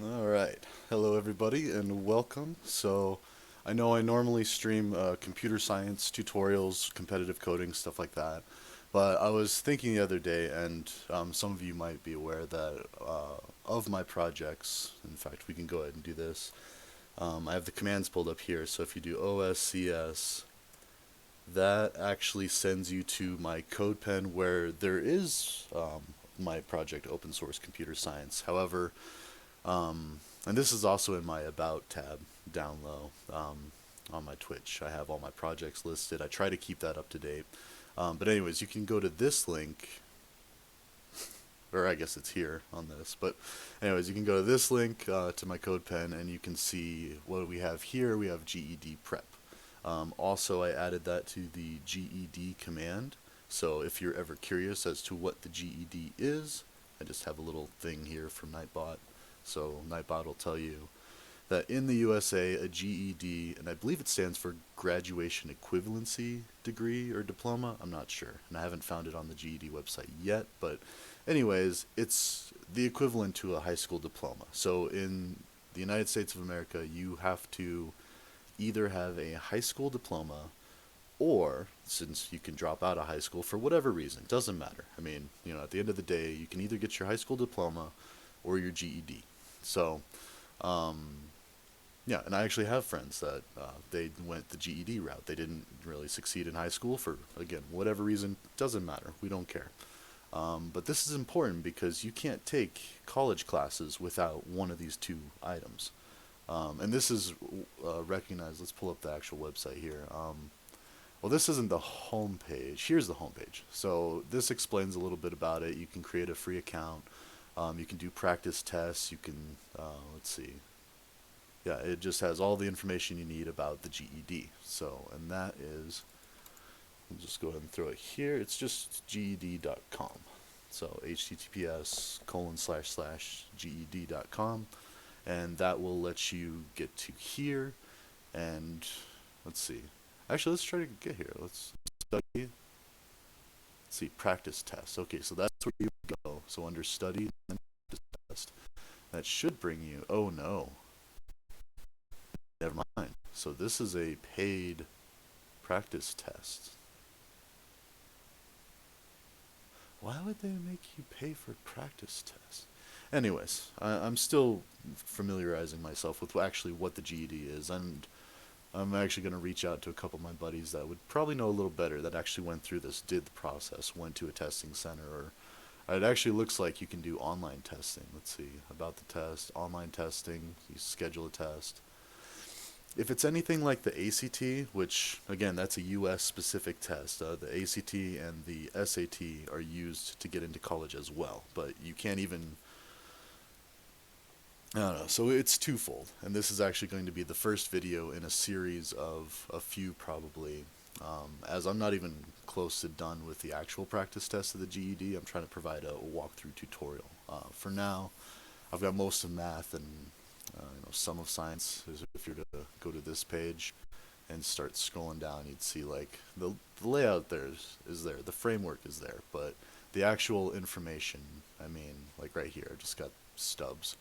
All right. Hello, everybody, and welcome. I know I normally stream computer science tutorials, competitive coding, stuff like that. But I was thinking the other day, and some of you might be aware that of my projects, in fact, we can go ahead and do this. I have the commands pulled up here, so if you do OSCS, that actually sends you to my CodePen where there is my project open source computer science. However, and this is also in my About tab down low on my Twitch. I have all my projects listed. I try to keep that up to date. But anyways, you can go to this link, or I guess it's here on this. But anyways, you can go to this link to my CodePen, and you can see what we have here. We have GED Prep. Also, I added that to the GED command. So if you're ever curious as to what the GED is, I just have a little thing here from Nightbot. So Nightbot will tell you that in the USA, a GED, and I believe it stands for Graduation Equivalency Degree or Diploma, I'm not sure, and I haven't found it on the GED website yet, but anyways, it's the equivalent to a high school diploma. So in the United States of America, you have to either have a high school diploma or, since you can drop out of high school for whatever reason, it doesn't matter. I mean, at the end of the day, you can either get your high school diploma or your GED. So, um, yeah, and I actually have friends that they went the GED route. They didn't really succeed in high school for, again, whatever reason. Doesn't matter. We don't care. But this is important because you can't take college classes without one of these two items. And this is recognized. Let's pull up the actual website here. Well, this isn't the home page. Here's the home page. So this explains a little bit about it. You can create a free account. You can do practice tests. You can, let's see. Yeah, it just has all the information you need about the GED. So, and that is, we'll just go ahead and throw it here. It's just GED.com. So https://GED.com. And that will let you get to here. And let's see. Actually, let's try to get here. Let's study. Let's see, practice test. Okay, so that's where you go. So under study and practice test, that should bring you. Oh no, never mind. So this is a paid practice test. Why would they make you pay for practice tests? Anyways, I'm still familiarizing myself with actually what the GED is, and I'm actually going to reach out to a couple of my buddies that would probably know a little better, that actually went through this, did the process, went to a testing center, or it actually looks like you can do online testing. Let's see, about the test, online testing, you schedule a test. If it's anything like the ACT, which again, that's a US specific test, the ACT and the SAT are used to get into college as well, but you can't even, I don't know. So it's twofold, and this is actually going to be the first video in a series of a few probably. As I'm not even close to done with the actual practice test of the GED, I'm trying to provide a walkthrough tutorial. For now, I've got most of math and some of science. If you're to go to this page and start scrolling down, you'd see like the layout there is there, the framework is there, but the actual information, I mean, like right here, I just got stubs.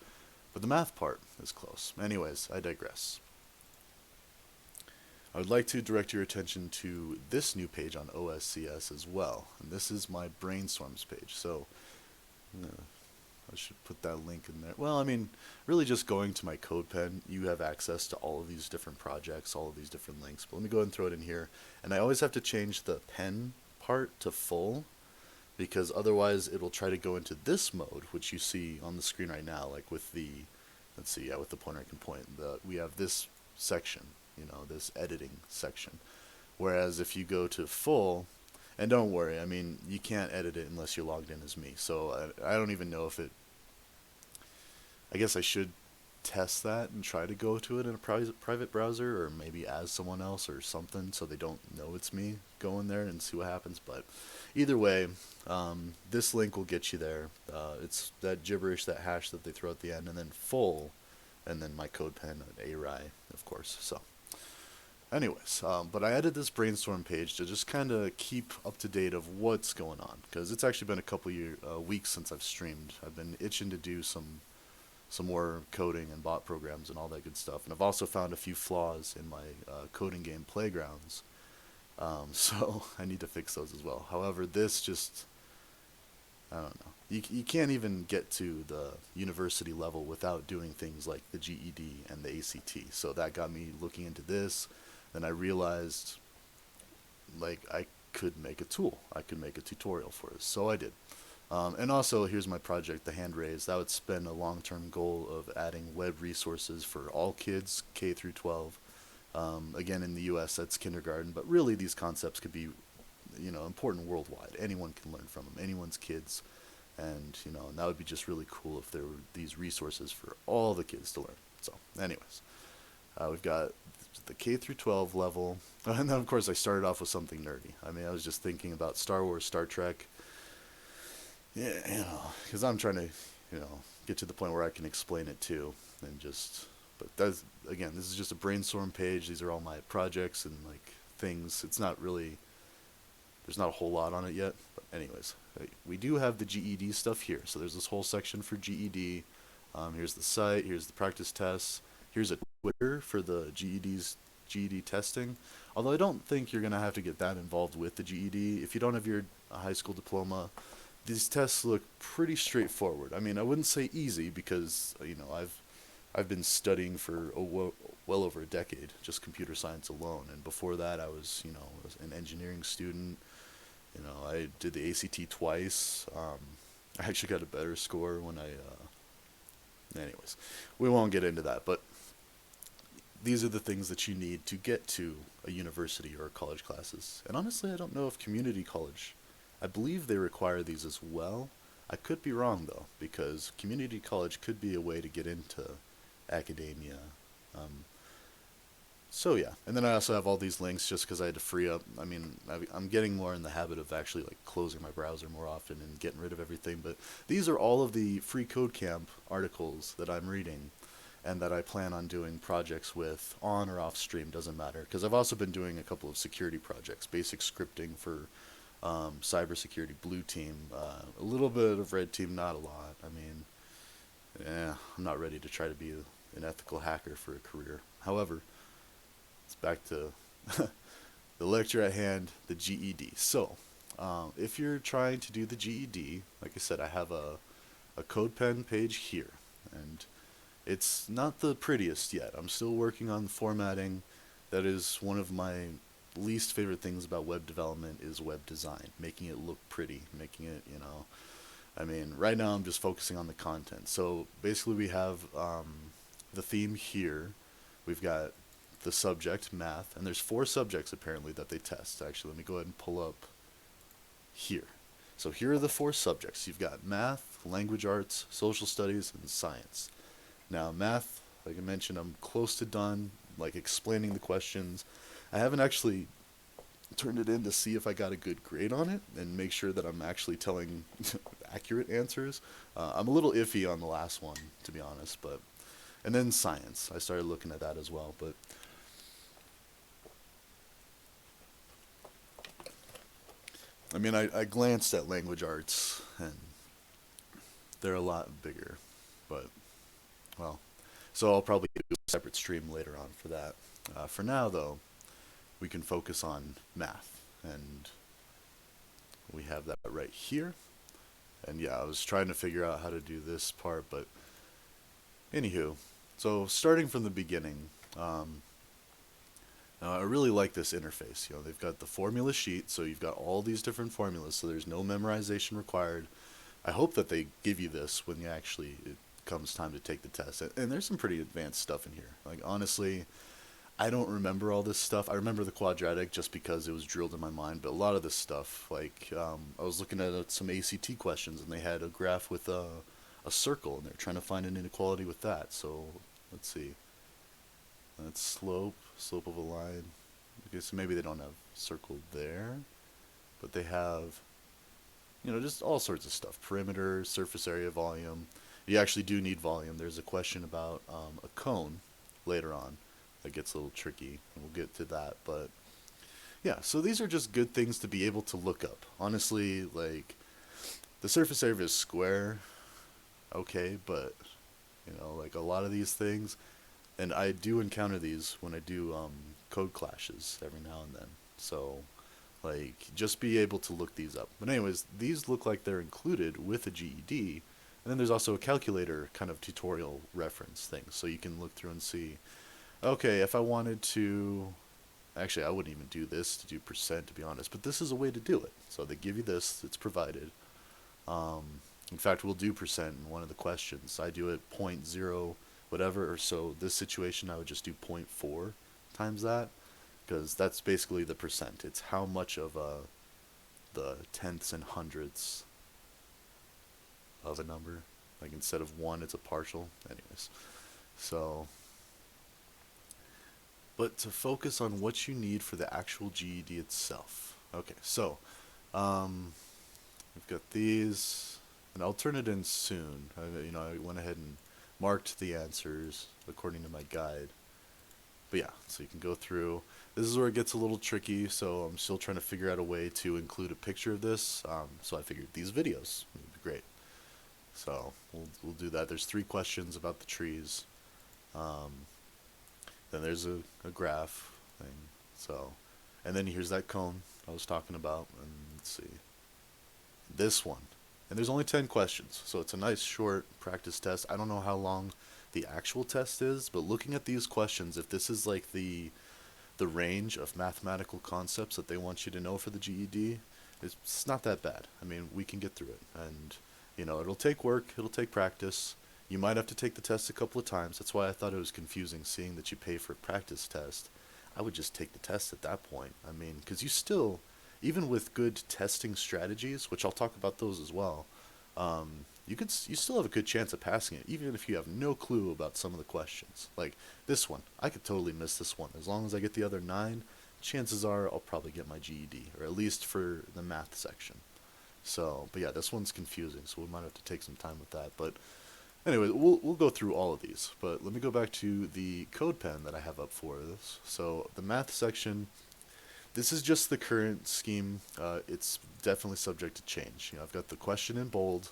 But the math part is close. Anyways, I digress. I would like to direct your attention to this new page on OSCS as well. And this is my Brainstorms page. So I should put that link in there. Well, I mean, really just going to my CodePen, you have access to all of these different projects, all of these different links. But let me go ahead and throw it in here. And I always have to change the pen part to full, because otherwise it'll try to go into this mode, which you see on the screen right now, like with the, let's see, yeah, with the pointer I can point, we have this section, this editing section. Whereas if you go to full, and don't worry, I mean, you can't edit it unless you're logged in as me, so I don't even know if it, I guess I should test that and try to go to it in a private browser, or maybe as someone else or something, so they don't know it's me going there and see what happens. But either way, this link will get you there. It's that gibberish, that hash that they throw at the end, and then full, and then my CodePen at A-Rye, of course. So Anyways, but I added this brainstorm page to just kind of keep up to date of what's going on because it's actually been a couple weeks since I've streamed. I've been itching to do some more coding and bot programs and all that good stuff, and I've also found a few flaws in my coding game Playgrounds. So I need to fix those as well. However, this just I don't know. You can't even get to the university level without doing things like the GED and the ACT. So that got me looking into this. Then I realized like I could make a tool. I could make a tutorial for this. So I did. And also, here's my project, the hand raise. That would spend a long-term goal of adding web resources for all kids, K through 12. Again, in the U.S., that's kindergarten, but really these concepts could be, important worldwide. Anyone can learn from them. Anyone's kids, and that would be just really cool if there were these resources for all the kids to learn. So, anyways, we've got the K through 12 level, and then of course I started off with something nerdy. I mean, I was just thinking about Star Wars, Star Trek. Yeah, because I'm trying to, get to the point where I can explain it too, and just. But that's again, this is just a brainstorm page. These are all my projects and like things. It's not really. There's not a whole lot on it yet. But anyways, we do have the GED stuff here. So there's this whole section for GED. Here's the site. Here's the practice tests. Here's a Twitter for the GED testing. Although I don't think you're gonna have to get that involved with the GED if you don't have your high school diploma. These tests look pretty straightforward. I mean, I wouldn't say easy because I've been studying for well over a decade, just computer science alone. And before that, I was an engineering student. I did the ACT twice. I actually got a better score when anyways, we won't get into that. But these are the things that you need to get to a university or college classes. And honestly, I don't know if community college. I believe they require these as well. I could be wrong though, because community college could be a way to get into academia. Um, so yeah, and then I also have all these links just because I had to free up. I mean, I'm getting more in the habit of actually like closing my browser more often and getting rid of everything. But these are all of the free code camp articles that I'm reading, and that I plan on doing projects with on or off stream. Doesn't matter because I've also been doing a couple of security projects, basic scripting for cybersecurity, blue team, a little bit of red team, not a lot. I mean, yeah, I'm not ready to try to be an ethical hacker for a career. However, it's back to the lecture at hand, the GED. So, if you're trying to do the GED, like I said, I have a Codepen page here, and it's not the prettiest yet. I'm still working on the formatting. That is one of my least favorite things about web development is web design, making it look pretty, making it, I mean, right now I'm just focusing on the content. So basically we have the theme here. We've got the subject, math, and there's 4 subjects apparently that they test. Actually, let me go ahead and pull up here. So here are the 4 subjects. You've got math, language arts, social studies, and science. Now math, like I mentioned, I'm close to done, like explaining the questions. I haven't actually turned it in to see if I got a good grade on it and make sure that I'm actually telling accurate answers. I'm a little iffy on the last one, to be honest, but and then science. I started looking at that as well, but I mean, I glanced at language arts and they're a lot bigger, but well, so I'll probably do a separate stream later on for that. For now, though, we can focus on math, and we have that right here. And yeah, I was trying to figure out how to do this part, but anywho, so starting from the beginning, I really like this interface. They've got the formula sheet, so you've got all these different formulas, so there's no memorization required. I hope that they give you this when it comes time to take the test. And there's some pretty advanced stuff in here. Like honestly, I don't remember all this stuff. I remember the quadratic just because it was drilled in my mind, but a lot of this stuff, like I was looking at some ACT questions and they had a graph with a circle and they're trying to find an inequality with that. So let's see. That's slope of a line. Okay, so maybe they don't have circle there, but they have, just all sorts of stuff. Perimeter, surface area, volume. You actually do need volume. There's a question about a cone later on, that gets a little tricky, and we'll get to that. But yeah, so these are just good things to be able to look up. Honestly, like the surface area is square, okay, but like a lot of these things, and I do encounter these when I do code clashes every now and then. So like just be able to look these up. But anyways, these look like they're included with a GED, and then there's also a calculator kind of tutorial reference thing, so you can look through and see. Okay, if I wanted to, actually I wouldn't even do this to do percent to be honest, but this is a way to do it. So they give you this, it's provided. Um, in fact, we'll do percent in one of the questions. I do it point 0 whatever, or so this situation I would just do point 0.4 times that, because that's basically the percent. It's how much of the tenths and hundredths of a number. Like instead of 1, it's a partial. Anyways, so, but to focus on what you need for the actual GED itself. Okay, so we've got these, and I'll turn it in soon. I went ahead and marked the answers according to my guide. But yeah, so you can go through. This is where it gets a little tricky, so I'm still trying to figure out a way to include a picture of this. So I figured these videos would be great. So we'll do that. There's 3 questions about the trees. Um, then there's a graph thing. So, and then here's that cone I was talking about. And let's see, this one. And there's only 10 questions, so it's a nice short practice test. I don't know how long the actual test is, but looking at these questions, if this is like the range of mathematical concepts that they want you to know for the GED, it's not that bad. I mean, we can get through it, and it'll take work, it'll take practice. You might have to take the test a couple of times. That's why I thought it was confusing seeing that you pay for a practice test. I would just take the test at that point. I mean, because you still, even with good testing strategies, which I'll talk about those as well, you still have a good chance of passing it, even if you have no clue about some of the questions. Like this one, I could totally miss this one. As long as I get the other 9, chances are I'll probably get my GED, or at least for the math section. So, but yeah, this one's confusing, so we might have to take some time with that. But anyway, we'll go through all of these. But let me go back to the Codepen that I have up for this. So the math section, this is just the current scheme. It's definitely subject to change. I've got the question in bold,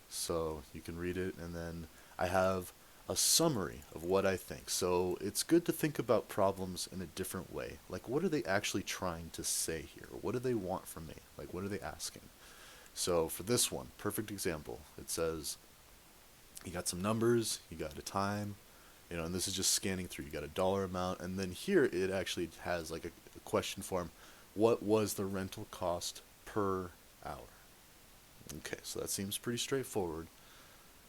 so you can read it, and then I have a summary of what I think. So it's good to think about problems in a different way. Like, what are they actually trying to say here? What do they want from me? Like, what are they asking? So for this one, perfect example, it says you got some numbers, you got a time, and this is just scanning through. You got a dollar amount, and then here it actually has like a question form. What was the rental cost per hour? Okay, so that seems pretty straightforward.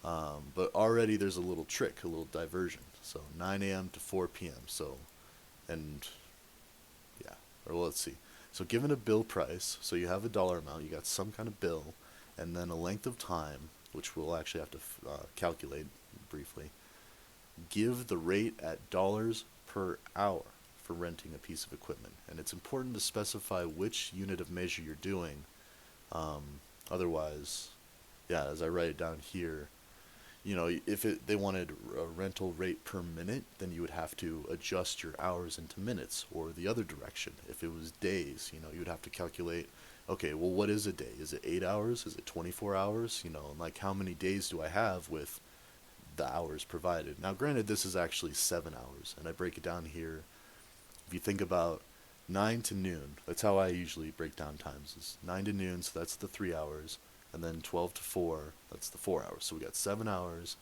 But already there's a little trick, a little diversion. So 9 a.m. to 4 p.m. So, and yeah, or let's see. So given a bill price, so you have a dollar amount, you got some kind of bill, and then a length of time, which we'll actually have to calculate briefly. Give the rate at dollars per hour for renting a piece of equipment. And it's important to specify which unit of measure you're doing. Otherwise, yeah, as I write it down here, if they wanted a rental rate per minute, then you would have to adjust your hours into minutes, or the other direction. If it was days, you would have to calculate, okay, well, what is a day? Is it 8 hours? Is it 24 hours? And like how many days do I have with the hours provided? Now, granted, this is actually 7 hours, and I break it down here. If you think about 9 to noon, that's how I usually break down times, is 9 to noon, so that's the 3 hours. And then 12 to 4, that's the 4 hours. So we got 7 hours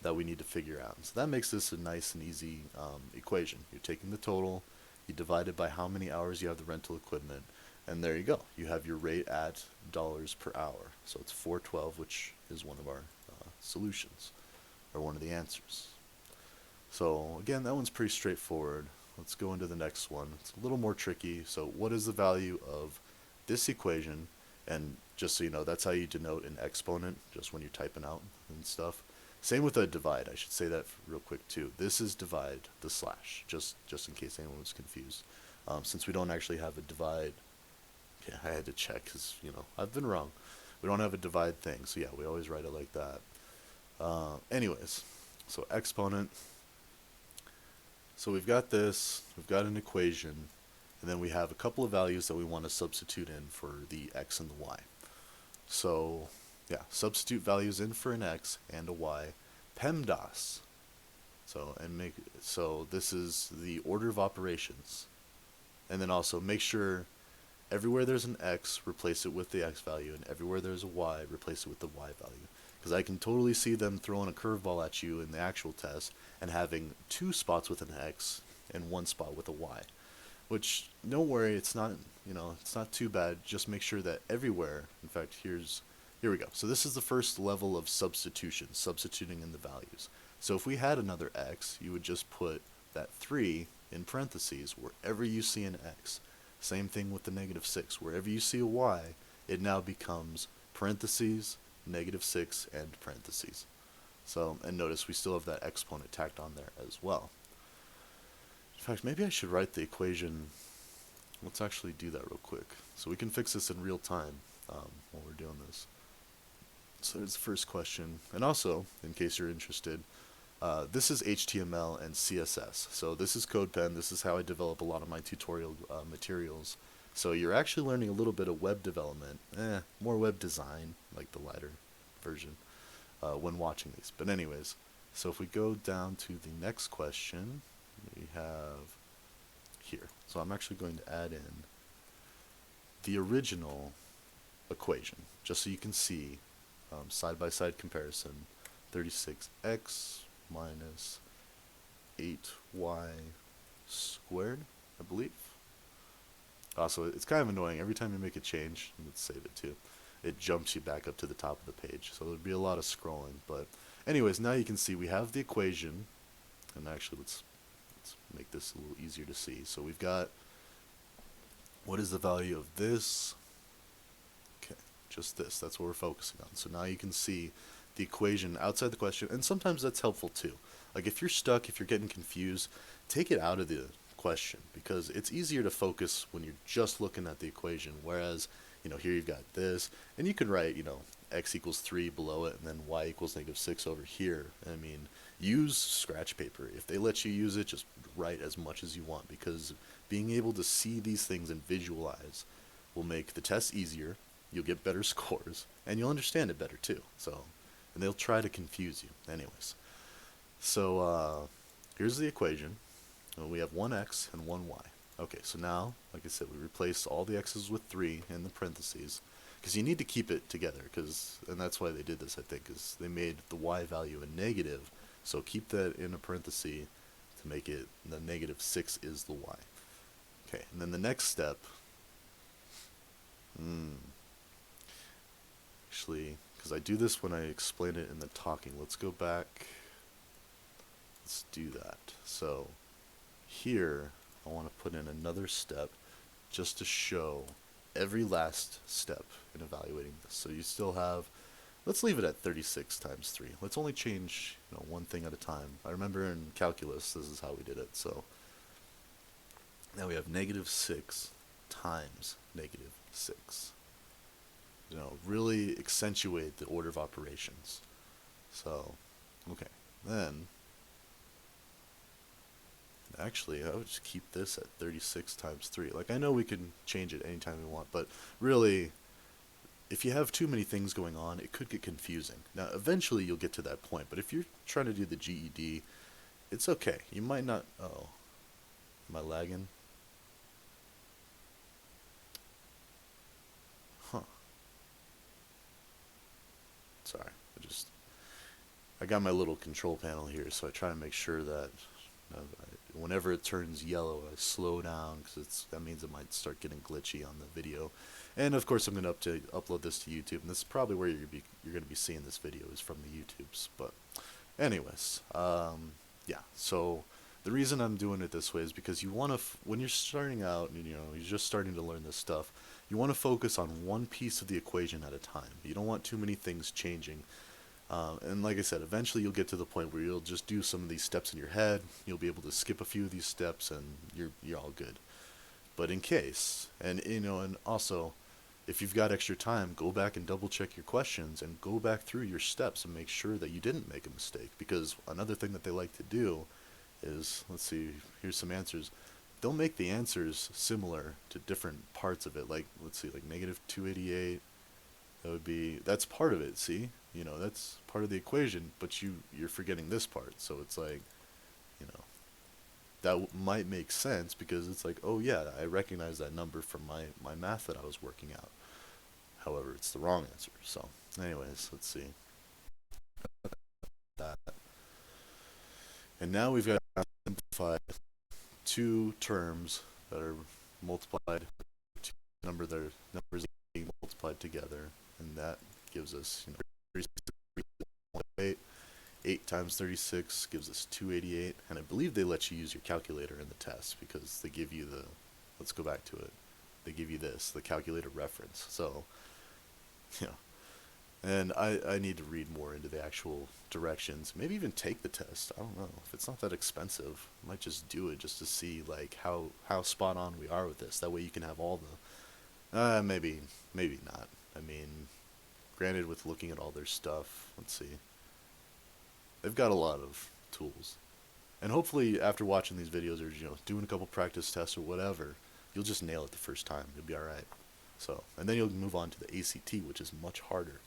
that we need to figure out. So that makes this a nice and easy equation. You're taking the total, you divide it by how many hours you have the rental equipment, and there you go. You have your rate at dollars per hour. So it's 412, which is one of our solutions, or one of the answers. So again, that one's pretty straightforward. Let's go into the next one. It's a little more tricky. So what is the value of this equation? And just so you know, that's how you denote an exponent, just when you're typing out and stuff. Same with a divide. I should say that real quick too. This is divide, the slash, just in case anyone was confused. Since we don't actually have a divide, yeah, I had to check because, I've been wrong. We don't have a divide thing, so yeah, we always write it like that. Anyways, so exponent. So we've got this, we've got an equation, and then we have a couple of values that we want to substitute in for the x and the y. So, yeah, substitute values in for an x and a y. PEMDAS. So this is the order of operations. And then also make sure everywhere there's an x, replace it with the x value, and everywhere there's a y, replace it with the y value. Because I can totally see them throwing a curveball at you in the actual test and having two spots with an x and one spot with a y. Which, don't worry, it's not, it's not too bad. Just make sure that everywhere, in fact, here we go. So this is the first level of substitution, substituting in the values. So if we had another x, you would just put that 3 in parentheses wherever you see an x. Same thing with the -6. Wherever you see a y, it now becomes parentheses, -6, and parentheses. So, and notice we still have that exponent tacked on there as well. In fact, maybe I should write the equation. Let's actually do that real quick. So we can fix this in real time while we're doing this. So there's the first question. And also, in case you're interested, this is HTML and CSS. So this is Codepen. This is how I develop a lot of my tutorial materials. So you're actually learning a little bit of web development, more web design, like the lighter version, when watching these. But anyways, so if we go down to the next question, we have here. So I'm actually going to add in the original equation, just so you can see side-by-side comparison. 36x minus 8y squared, I believe. Also, it's kind of annoying. Every time you make a change, let's save it too, it jumps you back up to the top of the page. So there'd be a lot of scrolling. But anyways, now you can see we have the equation. And actually, let's make this a little easier to see. So we've got, what is the value of this? Okay, just this. That's what we're focusing on. So now you can see the equation outside the question, and sometimes that's helpful too. Like if you're stuck, if you're getting confused, take it out of the question, because it's easier to focus when you're just looking at the equation, whereas, here you've got this, and you can write, x equals 3 below it, and then y equals -6 over here. I mean, use scratch paper. If they let you use it, just write as much as you want, because being able to see these things and visualize will make the test easier, you'll get better scores, and you'll understand it better too. So, and they'll try to confuse you. Anyways, so here's the equation. We have one x and one y. Okay, so now, like I said, we replace all the x's with 3 in the parentheses, because you need to keep it together, and that's why they did this, I think, is they made the y value a negative, so keep that in a parenthesis to make it the -6 is the y. Okay, and then the next step, actually, because I do this when I explain it in the talking, let's go back, let's do that. So here, I want to put in another step just to show every last step in evaluating this. So you still have, let's leave it at 36 times 3. Let's only change one thing at a time. I remember in calculus, this is how we did it. So now we have -6 times -6. Really accentuate the order of operations. So, okay, then actually, I would just keep this at 36 times 3. Like, I know we can change it anytime we want, but really, if you have too many things going on, it could get confusing. Now, eventually you'll get to that point, but if you're trying to do the GED, it's okay. You might not... Oh, am I lagging? Huh. Sorry, I got my little control panel here, so I try to make sure that whenever it turns yellow, I slow down, because that means it might start getting glitchy on the video. And of course, I'm going to upload this to YouTube, and this is probably where you're going to be seeing this video, is from the YouTubes. But anyways, yeah. So the reason I'm doing it this way is because you want to, when you're starting out, and you're just starting to learn this stuff, you want to focus on one piece of the equation at a time. You don't want too many things changing. And like I said, eventually you'll get to the point where you'll just do some of these steps in your head. You'll be able to skip a few of these steps, and you're all good. But in case, and also, if you've got extra time, go back and double check your questions and go back through your steps and make sure that you didn't make a mistake. Because another thing that they like to do is, let's see, here's some answers. They'll make the answers similar to different parts of it. Like, let's see, like negative 288. That would be, that's part of it. See, that's part of the equation. But you're forgetting this part. So it's like, you know, might make sense because it's like, oh yeah, I recognize that number from my math that I was working out. However, it's the wrong answer. So, anyways, let's see that. And now we've got to simplify two terms that are multiplied, two numbers being multiplied together, and that gives us 36.8. 8 times 36 gives us 288, and I believe they let you use your calculator in the test because they give you the, let's go back to it, they give you this, the calculator reference. So, yeah. And I need to read more into the actual directions. Maybe even take the test. I don't know. If it's not that expensive, I might just do it just to see like how spot on we are with this. That way you can have all the maybe not. I mean, granted with looking at all their stuff, let's see. They've got a lot of tools. And hopefully after watching these videos or doing a couple practice tests or whatever, you'll just nail it the first time. You'll be all right. So, and then you'll move on to the ACT, which is much harder.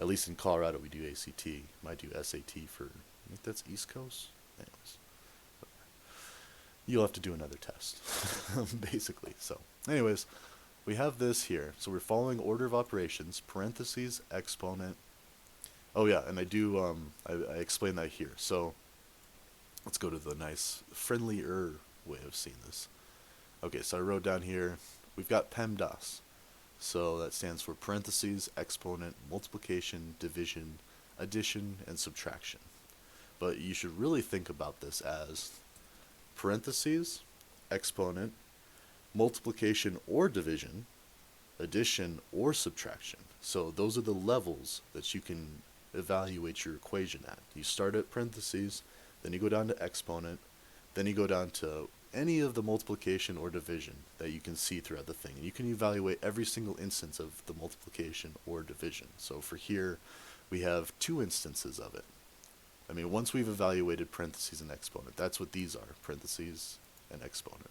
At least in Colorado, we do ACT. Might do SAT for, I think that's East Coast. Anyways, you'll have to do another test, basically. So, anyways, we have this here. So we're following order of operations, parentheses, exponent. Oh yeah, and I do, I explain that here. So let's go to the nice, friendlier way of seeing this. Okay, so I wrote down here, we've got PEMDAS. So that stands for parentheses, exponent, multiplication, division, addition, and subtraction. But you should really think about this as parentheses, exponent, multiplication or division, addition or subtraction. So those are the levels that you can evaluate your equation at. You start at parentheses, then you go down to exponent, then you go down to any of the multiplication or division that you can see throughout the thing. And you can evaluate every single instance of the multiplication or division. So for here, we have two instances of it. I mean, once we've evaluated parentheses and exponent, that's what these are, parentheses and exponent.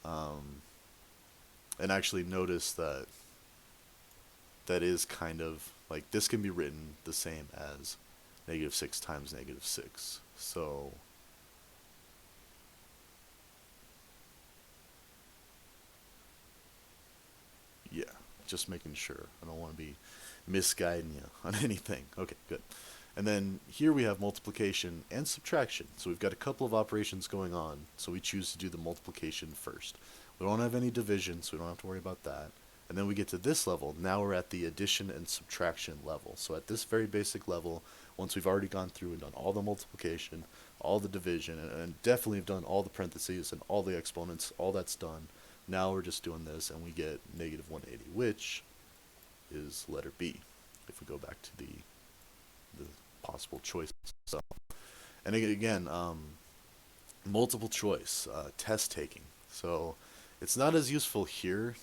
And actually notice that that is kind of, like, this can be written the same as negative 6 times negative 6. So yeah, just making sure. I don't want to be misguiding you on anything. Okay, good. And then here we have multiplication and subtraction. So we've got a couple of operations going on. So we choose to do the multiplication first. We don't have any division, so we don't have to worry about that. And then we get to this level. Now we're at the addition and subtraction level. So at this very basic level, once we've already gone through and done all the multiplication, all the division, and definitely have done all the parentheses and all the exponents, all that's done. Now we're just doing this, and we get negative 180, which is letter B, if we go back to the possible choices. So, and again, multiple choice, test taking. So it's not as useful here.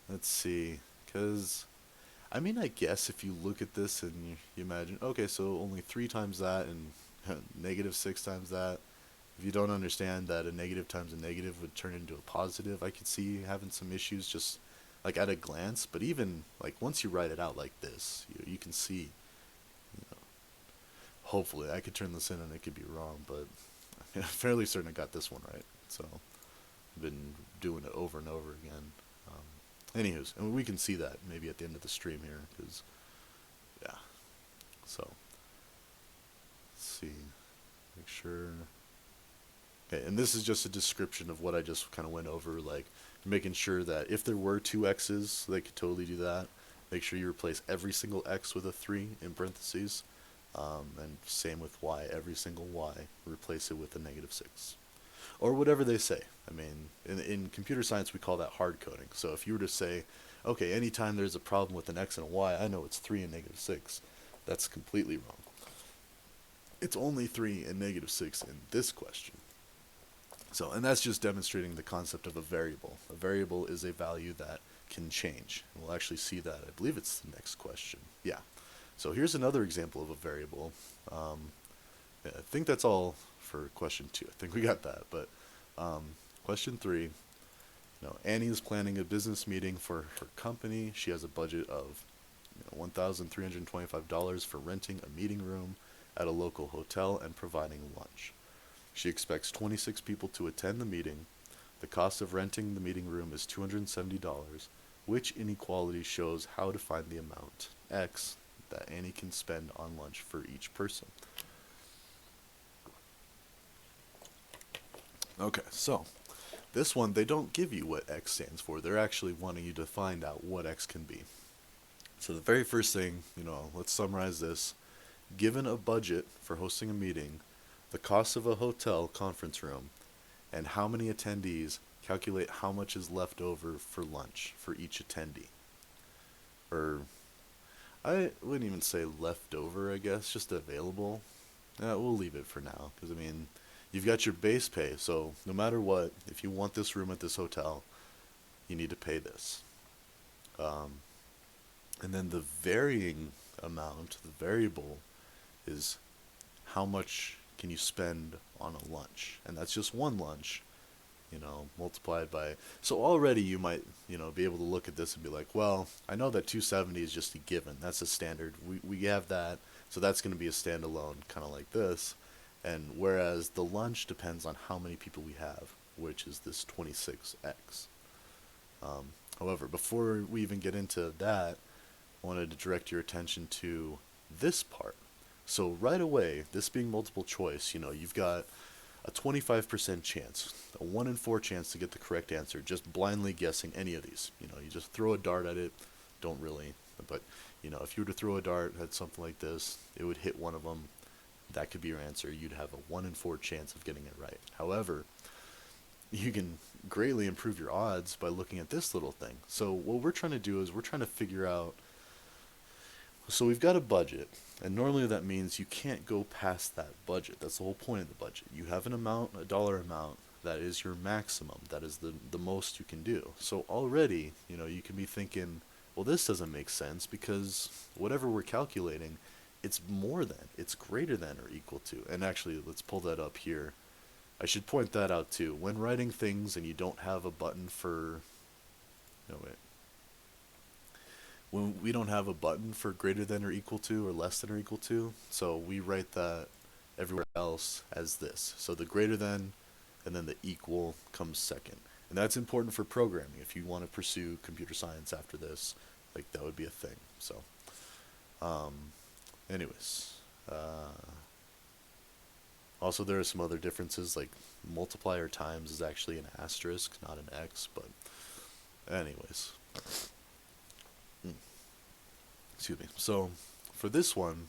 Let's see, because, I mean, I guess if you look at this and you imagine, okay, so only 3 times that and negative 6 times that. If you don't understand that a negative times a negative would turn into a positive, I could see having some issues just like at a glance. But even like once you write it out like this, you can see, hopefully I could turn this in and it could be wrong, but I'm fairly certain I got this one right. So I've been doing it over and over again. Anywho's, and we can see that maybe at the end of the stream here, because, yeah. So, let's see, make sure. Okay, and this is just a description of what I just kind of went over, like making sure that if there were 2 x's, they could totally do that. Make sure you replace every single x with a 3 in parentheses, and same with y, every single y, replace it with a negative 6. Or whatever they say. I mean, in computer science we call that hard coding. So if you were to say, okay, anytime there's a problem with an x and a y, I know it's 3 and negative 6. That's completely wrong. It's only 3 and negative 6 in this question. So, and that's just demonstrating the concept of a variable. A variable is a value that can change. And we'll actually see that. I believe it's the next question. Yeah. So here's another example of a variable. Yeah, I think that's all for question 2. I think we got that. But um, question 3, Annie is planning a business meeting for her company. She has a budget of $1,325 for renting a meeting room at a local hotel and providing lunch. She expects 26 people to attend the meeting. The cost of renting the meeting room is $270. Which inequality shows how to find the amount X that Annie can spend on lunch for each person? Okay, so this one, they don't give you what X stands for. They're actually wanting you to find out what X can be. So the very first thing, let's summarize this. Given a budget for hosting a meeting, the cost of a hotel conference room, and how many attendees, calculate how much is left over for lunch for each attendee. Or, I wouldn't even say leftover, I guess, just available. We'll leave it for now, because, you've got your base pay, so no matter what, if you want this room at this hotel, you need to pay this. Um, and then the varying amount, the variable, is how much can you spend on a lunch? And that's just one lunch, multiplied by. So already you might, be able to look at this and be like, well, I know that 270 is just a given. That's a standard. We have that, so that's going to be a standalone, kind of like this. And whereas the lunch depends on how many people we have, which is this 26x. However, before we even get into that, I wanted to direct your attention to this part. So right away, this being multiple choice, you've got a 25% chance, a 1 in 4 chance to get the correct answer, just blindly guessing any of these. You just throw a dart at it, don't really, but, if you were to throw a dart at something like this, it would hit one of them. That could be your answer. You'd have a 1 in 4 chance of getting it right. However, you can greatly improve your odds by looking at this little thing. So what we're trying to do is we're trying to figure out, so we've got a budget, and normally that means you can't go past that budget. That's the whole point of the budget. You have an amount, a dollar amount, that is your maximum. That is the most you can do. So already, you can be thinking, well, this doesn't make sense because whatever we're calculating, it's more than, it's greater than or equal to. And actually, let's pull that up here. I should point that out too. When writing things and you don't have a button for, no wait, when we don't have a button for greater than or equal to or less than or equal to, so we write that everywhere else as this. So the greater than and then the equal comes second. And that's important for programming. If you want to pursue computer science after this, like that would be a thing. So, um, anyways, also there are some other differences, like multiplier times is actually an asterisk, not an X, but anyways. Excuse me. So, for this one,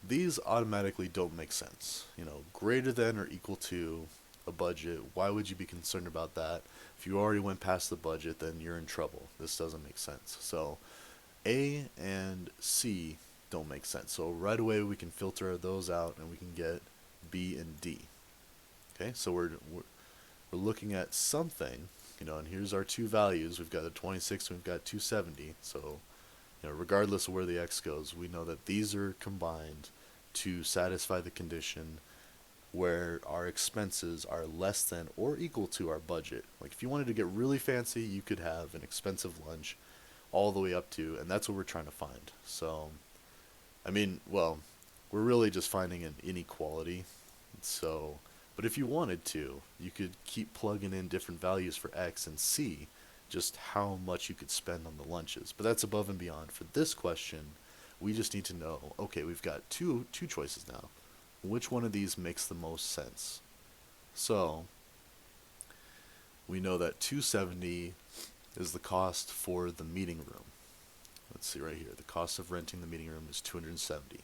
these automatically don't make sense. Greater than or equal to a budget, why would you be concerned about that? If you already went past the budget, then you're in trouble. This doesn't make sense. So, A and C don't make sense. So, right away we can filter those out and we can get B and D. Okay, so we're looking at something, and here's our two values. We've got the 26 and we've got 270. So, regardless of where the X goes, we know that these are combined to satisfy the condition where our expenses are less than or equal to our budget. Like if you wanted to get really fancy, you could have an expensive lunch all the way up to, and that's what we're trying to find. So, well, we're really just finding an inequality. So, but if you wanted to, you could keep plugging in different values for X and see just how much you could spend on the lunches. But that's above and beyond. For this question, we just need to know, okay, we've got two choices now. Which one of these makes the most sense? So, we know that 270 is the cost for the meeting room. Let's see right here. The cost of renting the meeting room is 270.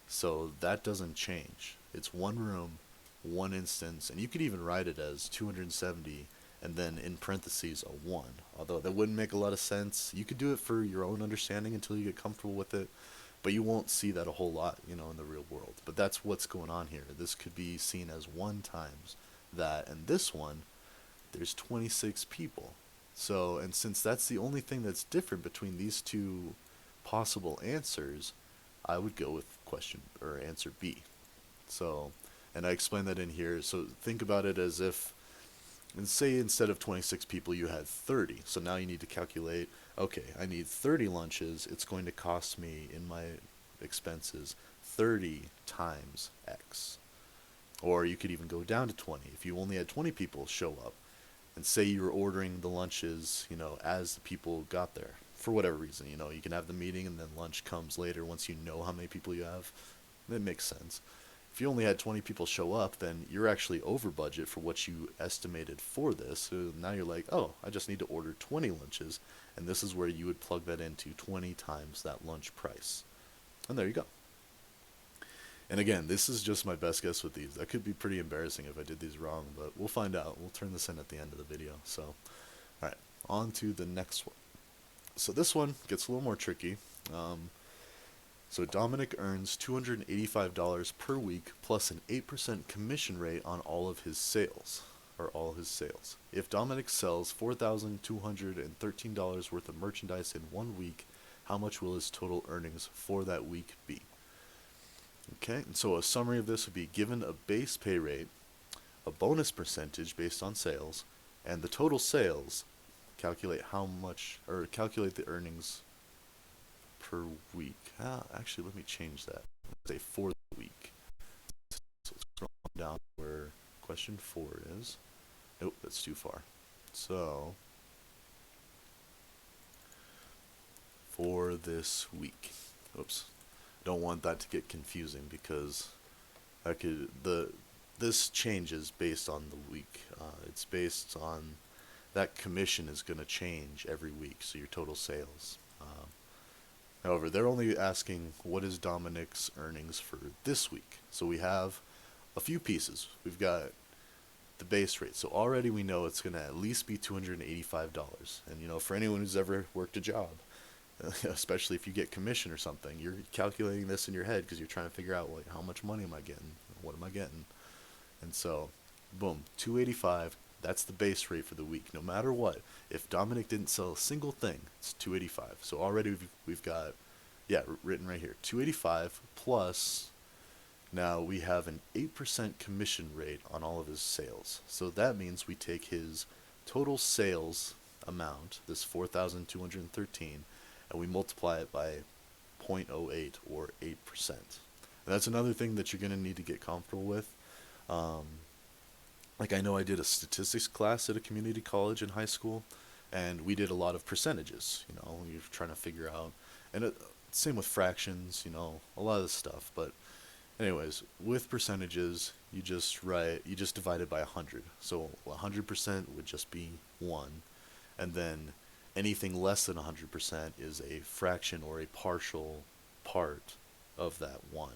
So that doesn't change. It's one room, one instance, and you could even write it as 270 and then in parentheses a 1. Although that wouldn't make a lot of sense. You could do it for your own understanding until you get comfortable with it, but you won't see that a whole lot, in the real world. But that's what's going on here. This could be seen as 1 times that, and this one, there's 26 people. So, and since that's the only thing that's different between these two possible answers, I would go with question or answer B. So, and I explained that in here. So think about it as if, and say instead of 26 people, you had 30. So now you need to calculate, okay, I need 30 lunches. It's going to cost me in my expenses 30 times X. Or you could even go down to 20. If you only had 20 people show up, and say you were ordering the lunches, as the people got there, for whatever reason, you can have the meeting and then lunch comes later once you know how many people you have. That makes sense. If you only had 20 people show up, then you're actually over budget for what you estimated for this. So now you're like, oh, I just need to order 20 lunches, and this is where you would plug that into 20 times that lunch price. And there you go. And again, this is just my best guess with these. That could be pretty embarrassing if I did these wrong, but we'll find out. We'll turn this in at the end of the video. So, alright, on to the next one. So this one gets a little more tricky. So Dominic earns $285 per week plus an 8% commission rate on all of his sales, or all his sales. If Dominic sells $4,213 worth of merchandise in 1 week, how much will his total earnings for that week be? Okay, and so a summary of this would be given a base pay rate, a bonus percentage based on sales, and the total sales, calculate how much, or calculate the earnings per week. Actually, let me change that. Let's say for the week. So let's scroll down where question 4 is. Nope, that's too far. So, for this week. Oops. Don't want that to get confusing because this changes based on the week. It's based on that commission is going to change every week, so your total sales. However, they're only asking what is Dominic's earnings for this week. So we have a few pieces. We've got the base rate. So already we know it's going to at least be $285. And for anyone who's ever worked a job, especially if you get commission or something, you're calculating this in your head because you're trying to figure out how much money am I getting? What am I getting? And so, boom, 285. That's the base rate for the week. No matter what, if Dominic didn't sell a single thing, it's 285. So already we've got, written right here, 285 plus. Now we have an 8% commission rate on all of his sales. So that means we take his total sales amount, this 4,213, and we multiply it by 0.08 or 8%. And that's another thing that you're going to need to get comfortable with. I know I did a statistics class at a community college in high school, and we did a lot of percentages. You're trying to figure out, and same with fractions, a lot of this stuff. But anyways, with percentages, you just divide it by 100. So 100% would just be 1, and then anything less than 100% is a fraction or a partial part of that 1.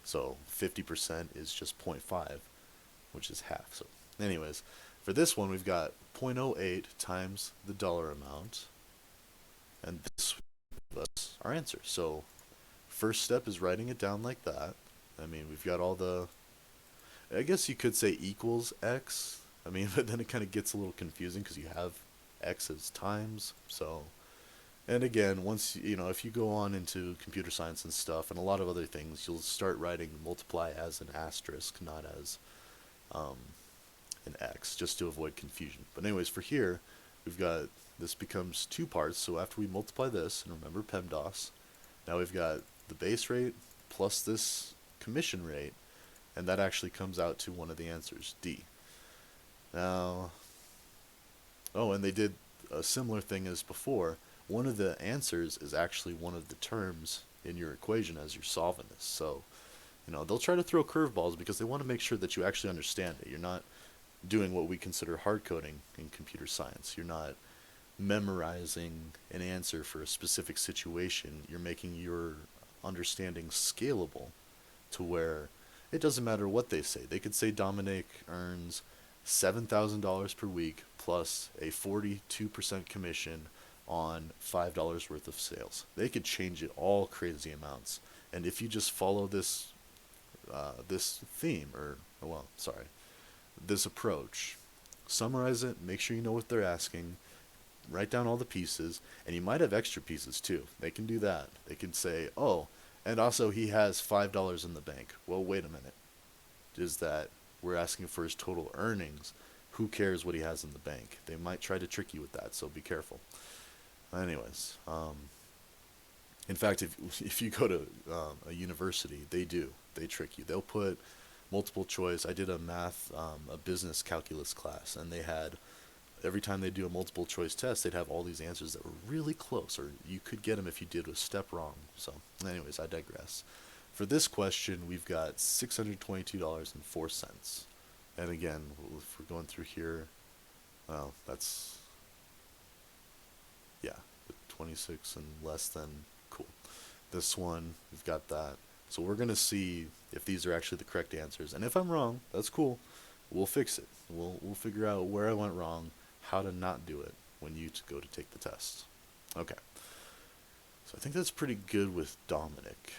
So 50% is just 0.5, which is half. So anyways, for this one, we've got 0.08 times the dollar amount, and this will give us our answer. So first step is writing it down like that. We've got all the, I guess you could say equals x. But then it kind of gets a little confusing because you have x as times. So, and again, once, if you go on into computer science and stuff and a lot of other things, you'll start writing multiply as an asterisk, not as an x, just to avoid confusion. But anyways, for here, we've got, this becomes 2 parts. So after we multiply this, and remember PEMDAS, now we've got the base rate plus this commission rate, and that actually comes out to one of the answers, D. Now, and they did a similar thing as before. One of the answers is actually one of the terms in your equation as you're solving this. So, they'll try to throw curveballs because they want to make sure that you actually understand it. You're not doing what we consider hard coding in computer science. You're not memorizing an answer for a specific situation. You're making your understanding scalable to where it doesn't matter what they say. They could say Dominic earns $7,000 per week plus a 42% commission on $5 worth of sales. They could change it all crazy amounts. And if you just follow this theme, this approach, summarize it, make sure you know what they're asking, write down all the pieces, and you might have extra pieces too. They can do that. They can say, oh, and also he has $5 in the bank. Well, wait a minute. is that we're asking for his total earnings. Who cares what he has in the bank? They might try to trick you with that, so be careful. Anyways, in fact, if you go to a university, they trick you. They'll put multiple choice. I did a business calculus class, and they had every time they do a multiple choice test, they'd have all these answers that were really close, or you could get them if you did a step wrong. So, anyways, I digress. For this question, we've got $622.04. And again, if we're going through here, well, that's, yeah, 26 and less than, cool. This one, we've got that. So we're going to see if these are actually the correct answers. And if I'm wrong, that's cool. We'll fix it. We'll figure out where I went wrong, how to not do it when you go to take the test. Okay. So I think that's pretty good with Dominic.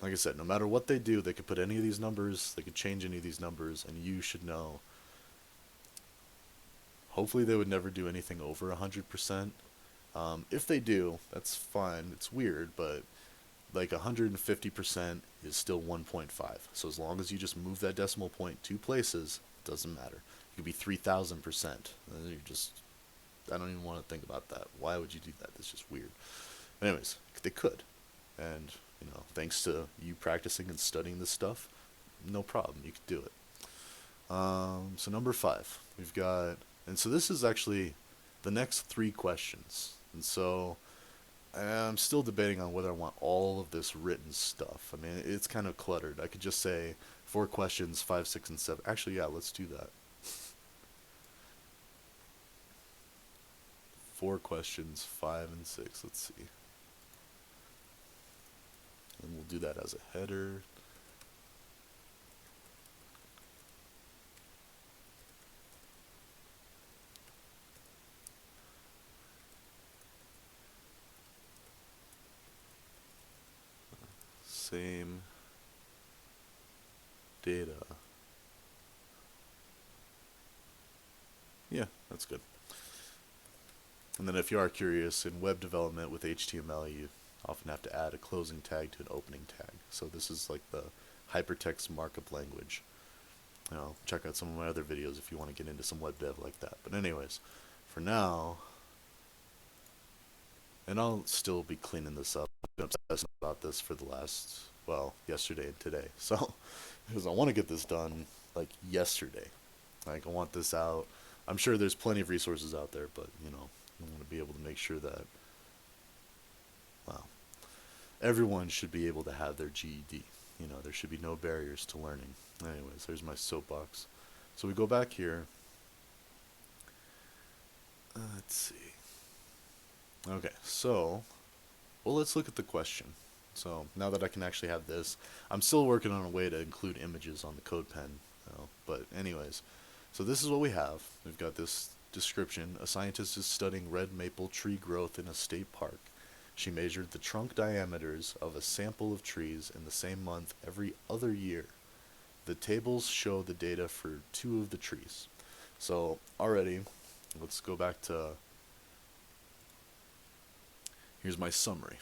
Like I said, no matter what they do, they could put any of these numbers, they could change any of these numbers, and you should know. Hopefully they would never do anything over 100%. If they do, that's fine. It's weird, but like 150% is still 1.5. So as long as you just move that decimal point 2 places, it doesn't matter. It could be 3,000%. You're just, I don't even want to think about that. Why would you do that? That's just weird. Anyways, they could. And, thanks to you practicing and studying this stuff, no problem. You could do it. So number 5, we've got, and so this is actually the next 3 questions. And so I'm still debating on whether I want all of this written stuff. I mean, it's kind of cluttered. I could just say 4 questions, 5, 6, and 7. Actually, yeah, let's do that. 4 questions, 5 and 6. Let's see. And we'll do that as a header. Same data. Yeah, that's good. And then if you are curious, in web development with HTML, you often have to add a closing tag to an opening tag. So this is like the hypertext markup language. Check out some of my other videos if you want to get into some web dev like that. But anyways, for now, and I'll still be cleaning this up. I've been obsessing about this for the last, yesterday and today. So, because I want to get this done, like, yesterday. Like, I want this out. I'm sure there's plenty of resources out there, but, I want to be able to make sure that, well, everyone should be able to have their GED. There should be no barriers to learning. Anyways, there's my soapbox. So we go back here. Let's see. Okay, so, well, let's look at the question. So now that I can actually have this, I'm still working on a way to include images on the Codepen. But anyways, so this is what we have. We've got this description. A scientist is studying red maple tree growth in a state park. She measured the trunk diameters of a sample of trees in the same month every other year. The tables show the data for 2 of the trees. So already, let's go back to, here's my summary.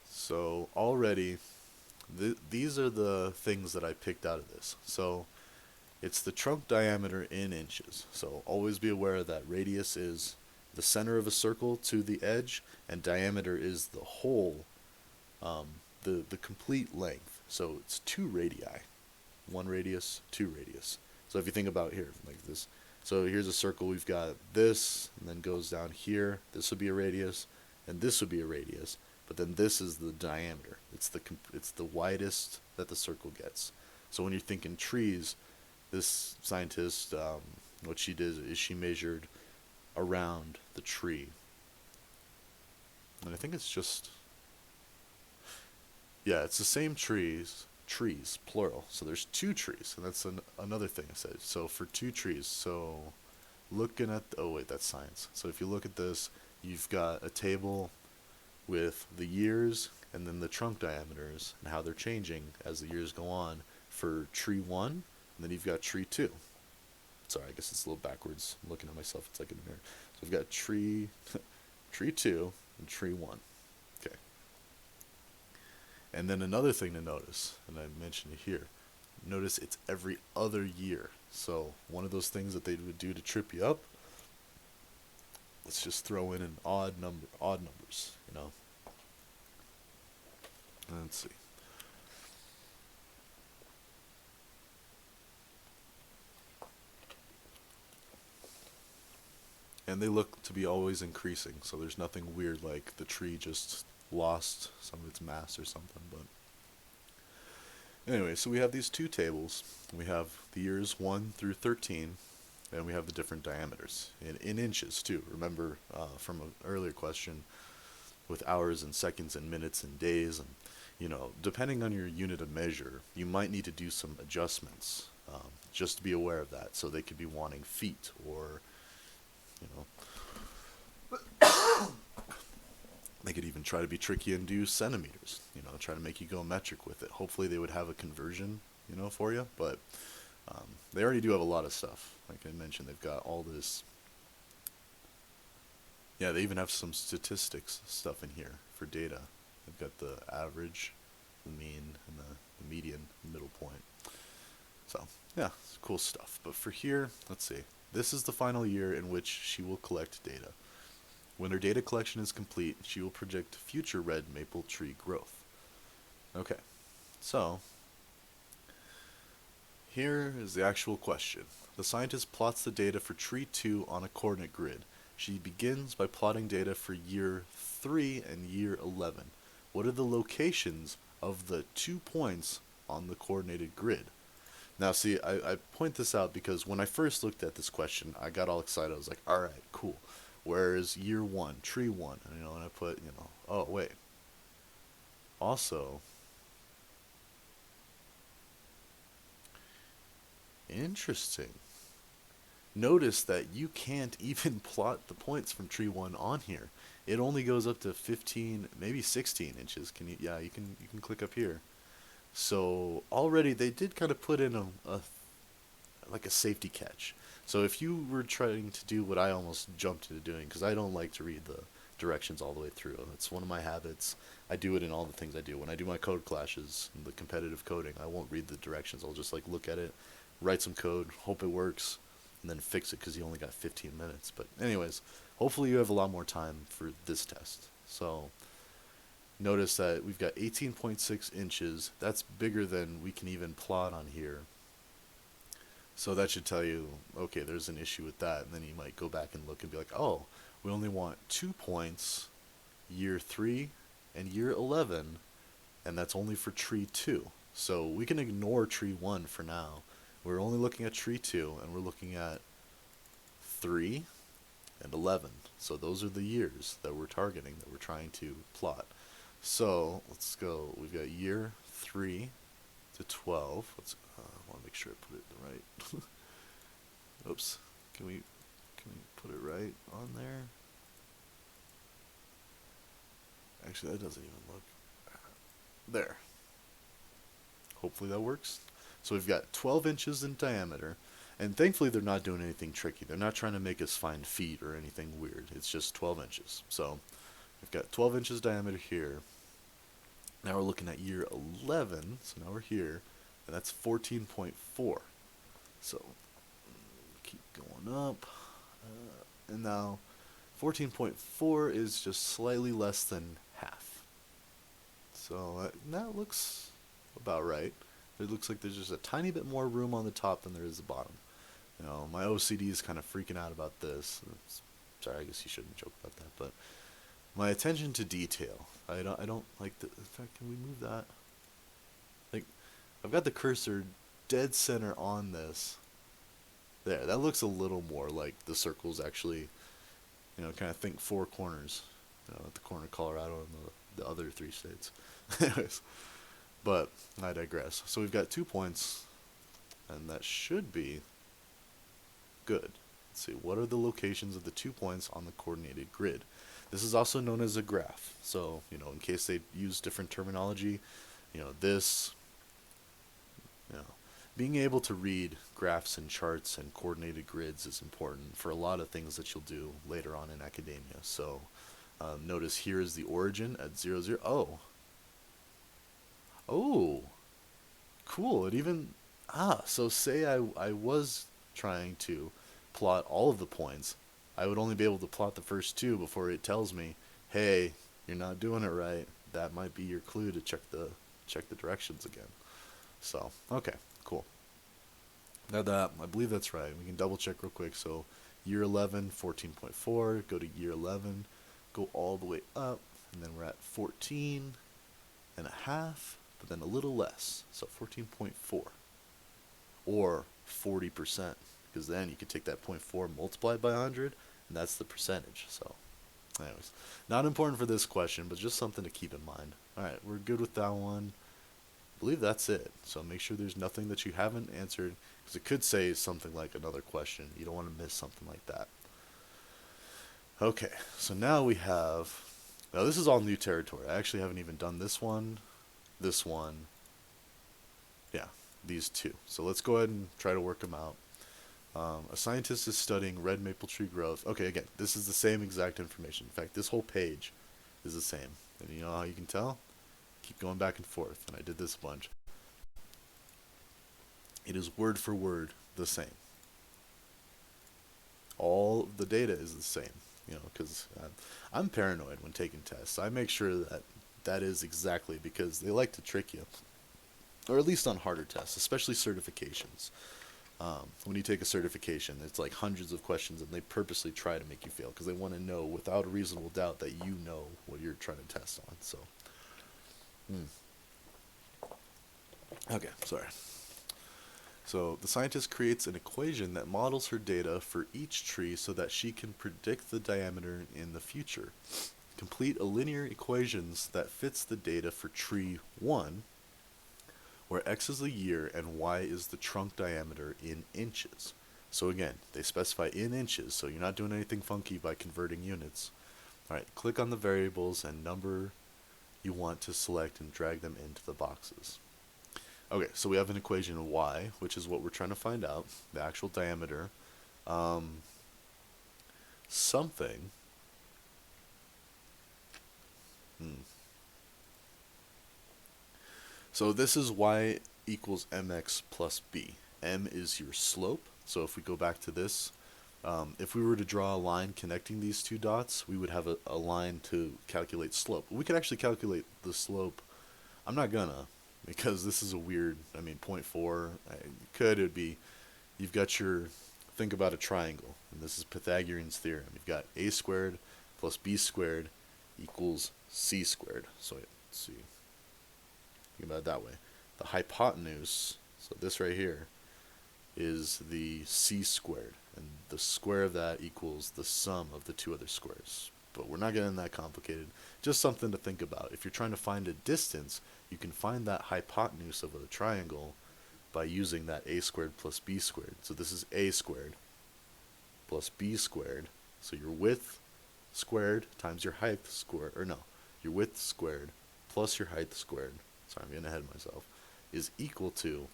So already, these are the things that I picked out of this. So it's the trunk diameter in inches. So always be aware that radius is the center of a circle to the edge, and diameter is the whole, the complete length. So it's 2 radii. 1 radius, 2 radius. So if you think about here, like this. So here's a circle. We've got this, and then goes down here. This would be a radius, and this would be a radius. But then this is the diameter. It's the widest that the circle gets. So when you're thinking trees, this scientist, what she did is she measured around the tree. And I think it's just, yeah, it's the same trees, plural. So there's 2 trees, and that's another thing I said. So for 2 trees, so looking at, oh wait, that's science. So if you look at this, you've got a table with the years and then the trunk diameters and how they're changing as the years go on for tree 1, and then you've got tree 2. Sorry, I guess it's a little backwards. I'm looking at myself, it's like a mirror. So we've got tree 2 and tree 1. Okay. And then another thing to notice, and I mentioned it here, notice it's every other year. So one of those things that they would do to trip you up, let's just throw in an odd numbers, you know. Let's see. And they look to be always increasing, so there's nothing weird like the tree just lost some of its mass or something. But anyway, so we have these two tables. We have the years 1 through 13, and we have the different diameters in inches too. Remember from an earlier question with hours and seconds and minutes and days, and depending on your unit of measure, you might need to do some adjustments. Just to be aware of that. So they could be wanting feet, or you know, they could even try to be tricky and do centimeters, try to make you go metric with it. Hopefully they would have a conversion, for you, but they already do have a lot of stuff. Like I mentioned, they've got all this. Yeah, they even have some statistics stuff in here for data. They've got the average, the mean, and the median, middle point. So, yeah, it's cool stuff. But for here, let's see. This is the final year in which she will collect data. When her data collection is complete, she will project future red maple tree growth. Okay, so here is the actual question. The scientist plots the data for tree 2 on a coordinate grid. She begins by plotting data for year 3 and year 11. What are the locations of the 2 points on the coordinated grid? Now, see, I point this out because when I first looked at this question, I got all excited. I was like, all right, cool. Where is year 1, tree 1? And I put, oh, wait. Also, interesting. Notice that you can't even plot the points from tree 1 on here. It only goes up to 15, maybe 16 inches. Can you? Yeah, you can click up here. So already they did kind of put in a like a safety catch. So if you were trying to do what I almost jumped into doing, because I don't like to read the directions all the way through. That's one of my habits. I do it in all the things I do. When I do my code clashes, the competitive coding, I won't read the directions. I'll just look at it, write some code, hope it works, and then fix it because you only got 15 minutes. But anyways, hopefully you have a lot more time for this test. So notice that we've got 18.6 inches. That's bigger than we can even plot on here. So that should tell you, okay, there's an issue with that. And then you might go back and look and be like, oh, we only want 2 points, year 3 and year 11, and that's only for tree 2. So we can ignore tree 1 for now. We're only looking at tree 2, and we're looking at 3 and 11. So those are the years that we're targeting, that we're trying to plot. So let's go. We've got year 3 to 12. I want to make sure I put it right. Oops. Can we put it right on there? Actually, that doesn't even look. There. Hopefully that works. So we've got 12 inches in diameter, and thankfully they're not doing anything tricky. They're not trying to make us find feet or anything weird. It's just 12 inches. So we've got 12 inches diameter here. Now we're looking at year 11, so now we're here, and that's 14.4. So keep going up, and now 14.4 is just slightly less than half. So that looks about right. It looks like there's just a tiny bit more room on the top than there is the bottom. My OCD is kind of freaking out about this. Sorry, I guess you shouldn't joke about that, but my attention to detail. I don't like the. In fact, can we move that? I've got the cursor dead center on this. There, that looks a little more like the circles actually. Kind of think 4 corners. At the corner of Colorado and the other 3 states. Anyways, but I digress. So we've got 2 points, and that should be good. Let's see, what are the locations of the 2 points on the coordinated grid? This is also known as a graph. So, in case they use different terminology, this, being able to read graphs and charts and coordinated grids is important for a lot of things that you'll do later on in academia. So, notice here is the origin at 0, 0. Oh, Oh, cool. It even so say I was trying to plot all of the points. I would only be able to plot the first two before it tells me, "Hey, you're not doing it right." That might be your clue to check the directions again. So, okay, cool. Now that I believe that's right. We can double check real quick. So, year 11, 14.4, go to year 11, go all the way up, and then we're at 14 and a half, but then a little less. So 14.4 or 40%, because then you could take that point 0.4 multiplied by 100, and that's the percentage. So, anyways, not important for this question, but just something to keep in mind. All right, we're good with that one. I believe that's it. So make sure there's nothing that you haven't answered, because it could say something like another question. You don't want to miss something like that. Okay, so now we have. Now this is all new territory. I actually haven't even done this one, yeah, these two. So let's go ahead and try to work them out. A scientist is studying red maple tree growth. Okay, again, this is the same exact information. In fact, this whole page is the same. And you know how you can tell? Keep going back and forth. And I did this a bunch. It is word for word the same. All the data is the same. You know, because I'm paranoid when taking tests. I make sure that that is exactly because they like to trick you, or at least on harder tests, especially certifications. When you take a certification, it's like hundreds of questions, and they purposely try to make you fail because they want to know without a reasonable doubt that you know what you're trying to test on. So, okay, sorry. So the scientist creates an equation that models her data for each tree so that she can predict the diameter in the future. Complete a linear equations that fits the data for tree 1, where x is the year and y is the trunk diameter in inches. So again, they specify in inches, so you're not doing anything funky by converting units. Alright, click on the variables and number you want to select and drag them into the boxes. Okay, so we have an equation of y, which is what we're trying to find out, the actual diameter. Um, something. Hmm. So this is y equals mx plus b. M is your slope. So if we go back to this, if we were to draw a line connecting these two dots, we would have a line to calculate slope. We could actually calculate the slope. I'm not gonna, because this is a weird, I mean, point 0.4, it would be, you've got your, think about a triangle, and this is Pythagorean's theorem. You've got a squared plus b squared equals c squared. So let's see, think about it that way. The hypotenuse, so this right here, is the c squared, and the square of that equals the sum of the two other squares. But we're not getting that complicated. Just something to think about. If you're trying to find a distance, you can find that hypotenuse of a triangle by using that a squared plus b squared. So this is a squared plus b squared. So your width squared times your height squared, or no, your width squared plus your height squared, sorry, I'm getting ahead of myself, is equal to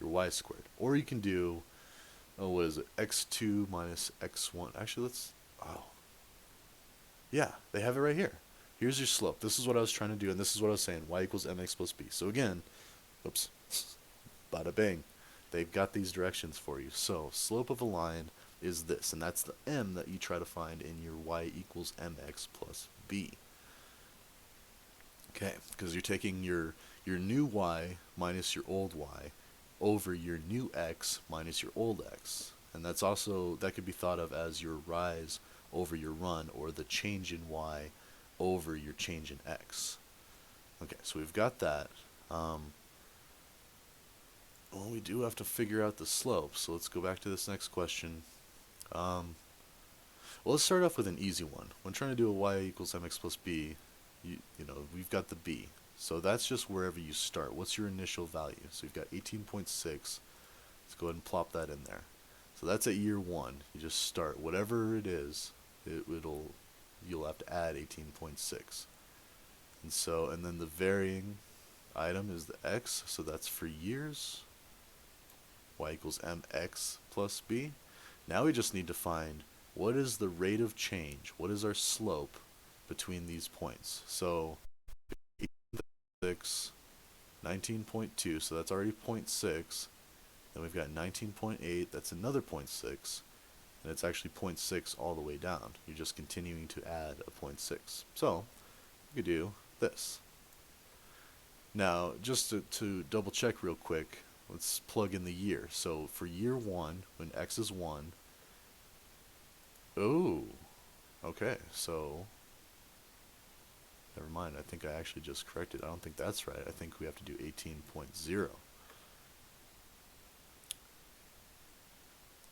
your y squared. Or you can do, what is it, x2 minus x1. Actually, yeah, they have it right here. Here's your slope. This is what I was trying to do, and this is what I was saying, y equals mx plus b. So again, oops, bada bing, they've got these directions for you. So slope of a line is this, and that's the m that you try to find in your y equals mx plus b. Okay, because you're taking your new y minus your old y over your new x minus your old x. And that's also, that could be thought of as your rise over your run, or the change in y over your change in x. Okay, so we've got that. Well, we do have to figure out the slope, so let's go back to this next question. Well, let's start off with an easy one. When trying to do a y equals mx plus b, you know, we've got the b. So that's just wherever you start. What's your initial value? So you've got 18.6. Let's go ahead and plop that in there. So that's at year 1. You just start. Whatever it is, you'll have to add 18.6. And so, and then the varying item is the x. So that's for years. Y equals mx plus b. Now we just need to find what is the rate of change. What is our slope between these points? So 6 19.2, so that's already 0.6. Then we've got 19.8, that's another 0.6. And it's actually 0.6 all the way down. You're just continuing to add a 0.6. So, you could do this. Now, just to double check real quick, let's plug in the year. So, for year 1, when x is 1, oh, okay, so, never mind, I think I actually just corrected. I don't think that's right. I think we have to do 18.0.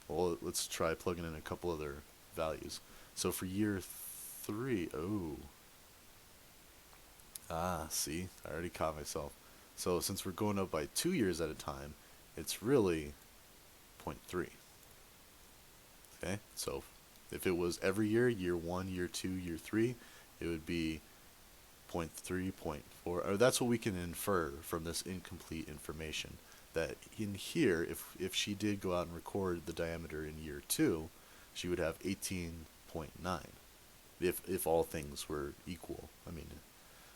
Well, let's try plugging in a couple other values. So for year 3, oh. Ah, see, I already caught myself. So since we're going up by 2 years at a time, it's really 0.3. Okay, so if it was every year, year 1, year 2, year 3, it would be 0.3, 0.4. Or that's what we can infer from this incomplete information. That in here, if she did go out and record the diameter in year 2, she would have 18.9. If all things were equal. I mean,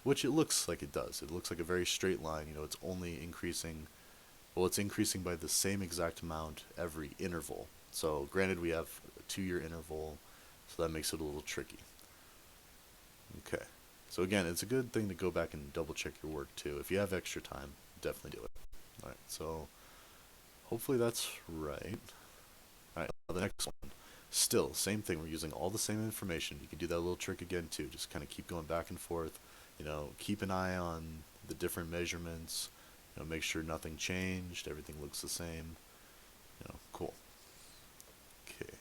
which it looks like it does. It looks like a very straight line. You know, it's only increasing. Well, it's increasing by the same exact amount every interval. So, granted, we have a 2-year interval, so that makes it a little tricky. Okay. So again, it's a good thing to go back and double check your work too. If you have extra time, definitely do it. Alright, so hopefully that's right. Alright, the next one. Still, same thing. We're using all the same information. You can do that little trick again too. Just kind of keep going back and forth. You know, keep an eye on the different measurements. You know, make sure nothing changed. Everything looks the same. You know, cool. Okay.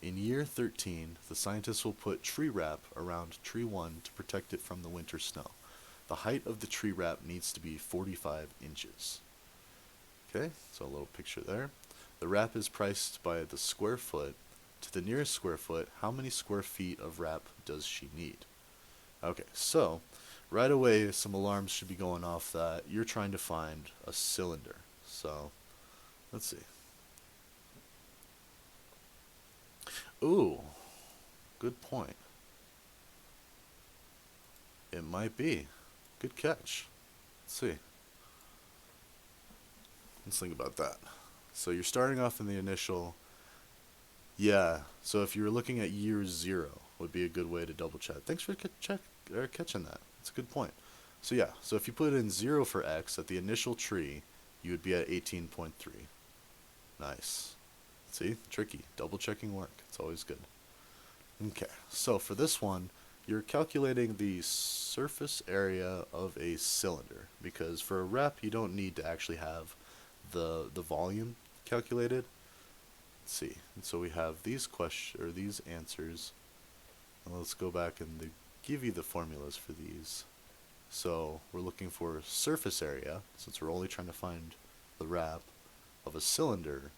In year 13, the scientists will put tree wrap around tree 1 to protect it from the winter snow. The height of the tree wrap needs to be 45 inches. Okay, so a little picture there. The wrap is priced by the square foot. To the nearest square foot, how many square feet of wrap does she need? Okay, so right away some alarms should be going off that you're trying to find a cylinder. So, let's see. Ooh, good point. It might be. Good catch. Let's see. Let's think about that. So you're starting off in the initial. Yeah. So if you were looking at year 0, would be a good way to double check. Thanks for catching that. That's a good point. So yeah. So if you put in 0 for x at the initial tree, you would be at 18.3. Nice. See? Tricky. Double checking work. It's always good. Okay. So for this one, you're calculating the surface area of a cylinder, because for a rep you don't need to actually have the volume calculated. Let's see. And so we have these these answers. And let's go back and they give you the formulas for these. So we're looking for surface area, since we're only trying to find the wrap of a cylinder,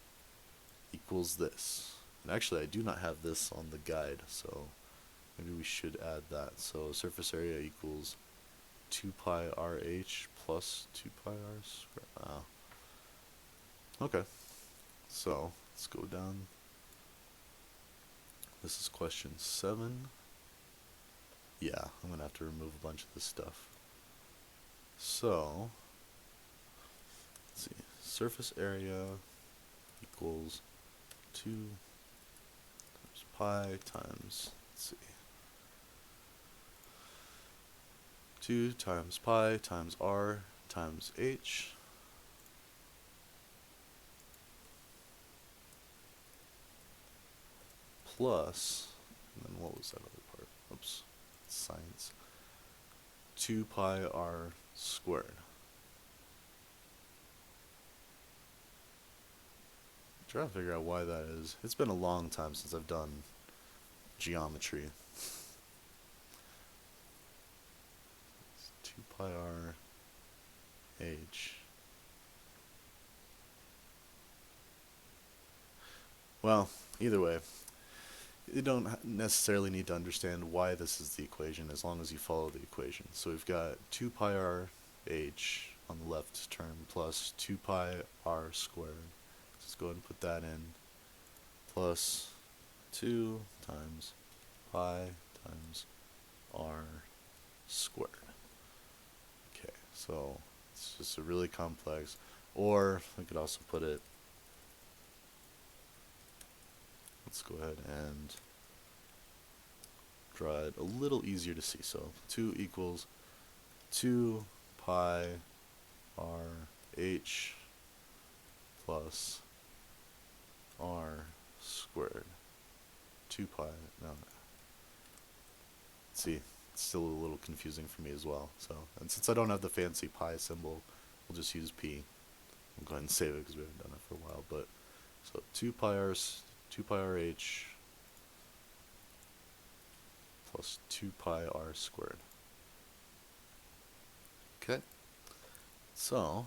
equals this. And actually I do not have this on the guide, so maybe we should add that. So surface area equals 2 pi RH plus 2 pi r squared. Okay, so let's go down. This is question 7. Yeah, I'm going to have to remove a bunch of this stuff. So, let's see. Surface area equals 2 times pi times, let's see. 2 times pi times r times h plus, and then what was that other part? Oops, science. 2 pi r squared. Trying to figure out why that is. It's been a long time since I've done geometry. 2 pi r h. Well, either way, you don't necessarily need to understand why this is the equation as long as you follow the equation. So we've got 2 pi r h on the left term plus 2 pi r squared. Let's go ahead and put that in, plus 2 times pi times r squared. Okay, So it's just a really complex. Or I could also put it, let's go ahead and draw it a little easier to see. So 2 equals 2 pi r h plus r squared. 2 pi, no, see, it's still a little confusing for me as well. So, and since I don't have the fancy pi symbol, we'll just use p. We'll go ahead and save it because we haven't done it for a while. But so 2 pi r h plus 2 pi r squared. Okay. So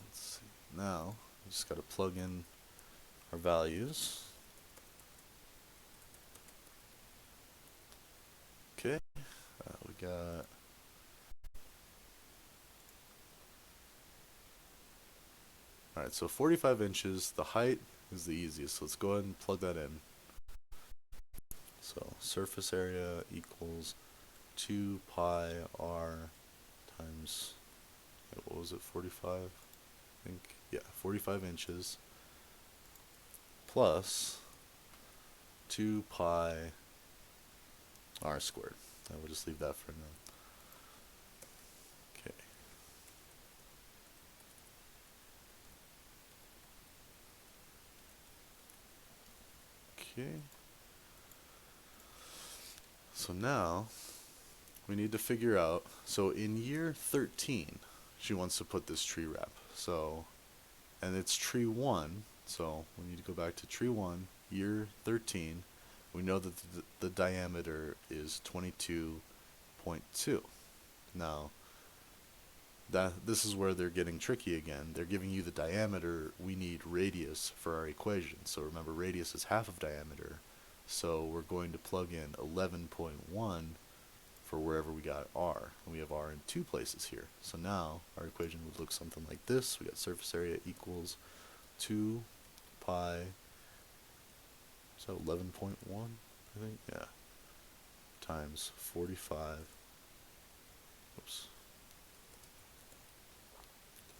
let's see. Now we just got to plug in our values. Okay. We got alright, so 45 inches, the height is the easiest, so let's go ahead and plug that in. So surface area equals 2 pi r times, what was it, 45? I think, yeah, 45 inches plus 2 pi r squared. And we'll just leave that for now. Okay. Okay. So now we need to figure out, so in year 13, she wants to put this tree wrap. So, and it's tree 1, so we need to go back to tree 1, year 13. We know that the diameter is 22.2. Now, this is where they're getting tricky again. They're giving you the diameter. We need radius for our equation. So remember, radius is half of diameter. So we're going to plug in 11.1 for wherever we got r. And we have r in 2 places here. So now our equation would look something like this. We got surface area equals 2 pi, so 11.1, I think, yeah, times 45, oops,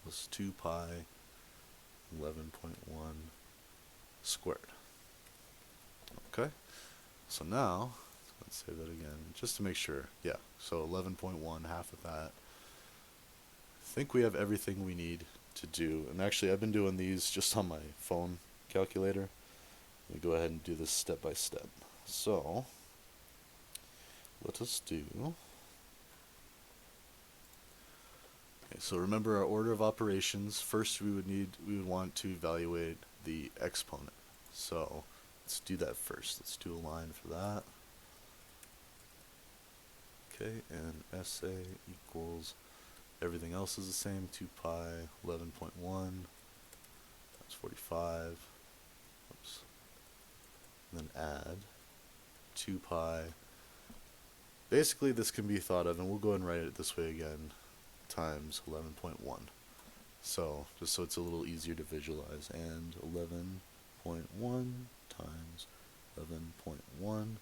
plus 2 pi 11.1 squared. Okay, so now let's say that again just to make sure. Yeah, so 11.1, half of that. I think we have everything we need to do, and actually I've been doing these just on my phone calculator. Let me go ahead and do this step by step. So let us do, okay, so remember our order of operations. First we would want to evaluate the exponent. So let's do that first. Let's do a line for that. Okay, and SA equals, everything else is the same, 2 pi 11.1 times 45, oops, and then add 2 pi. Basically this can be thought of, and we'll go ahead and write it this way again, times 11.1. So just so it's a little easier to visualize, and 11.1 times 11.1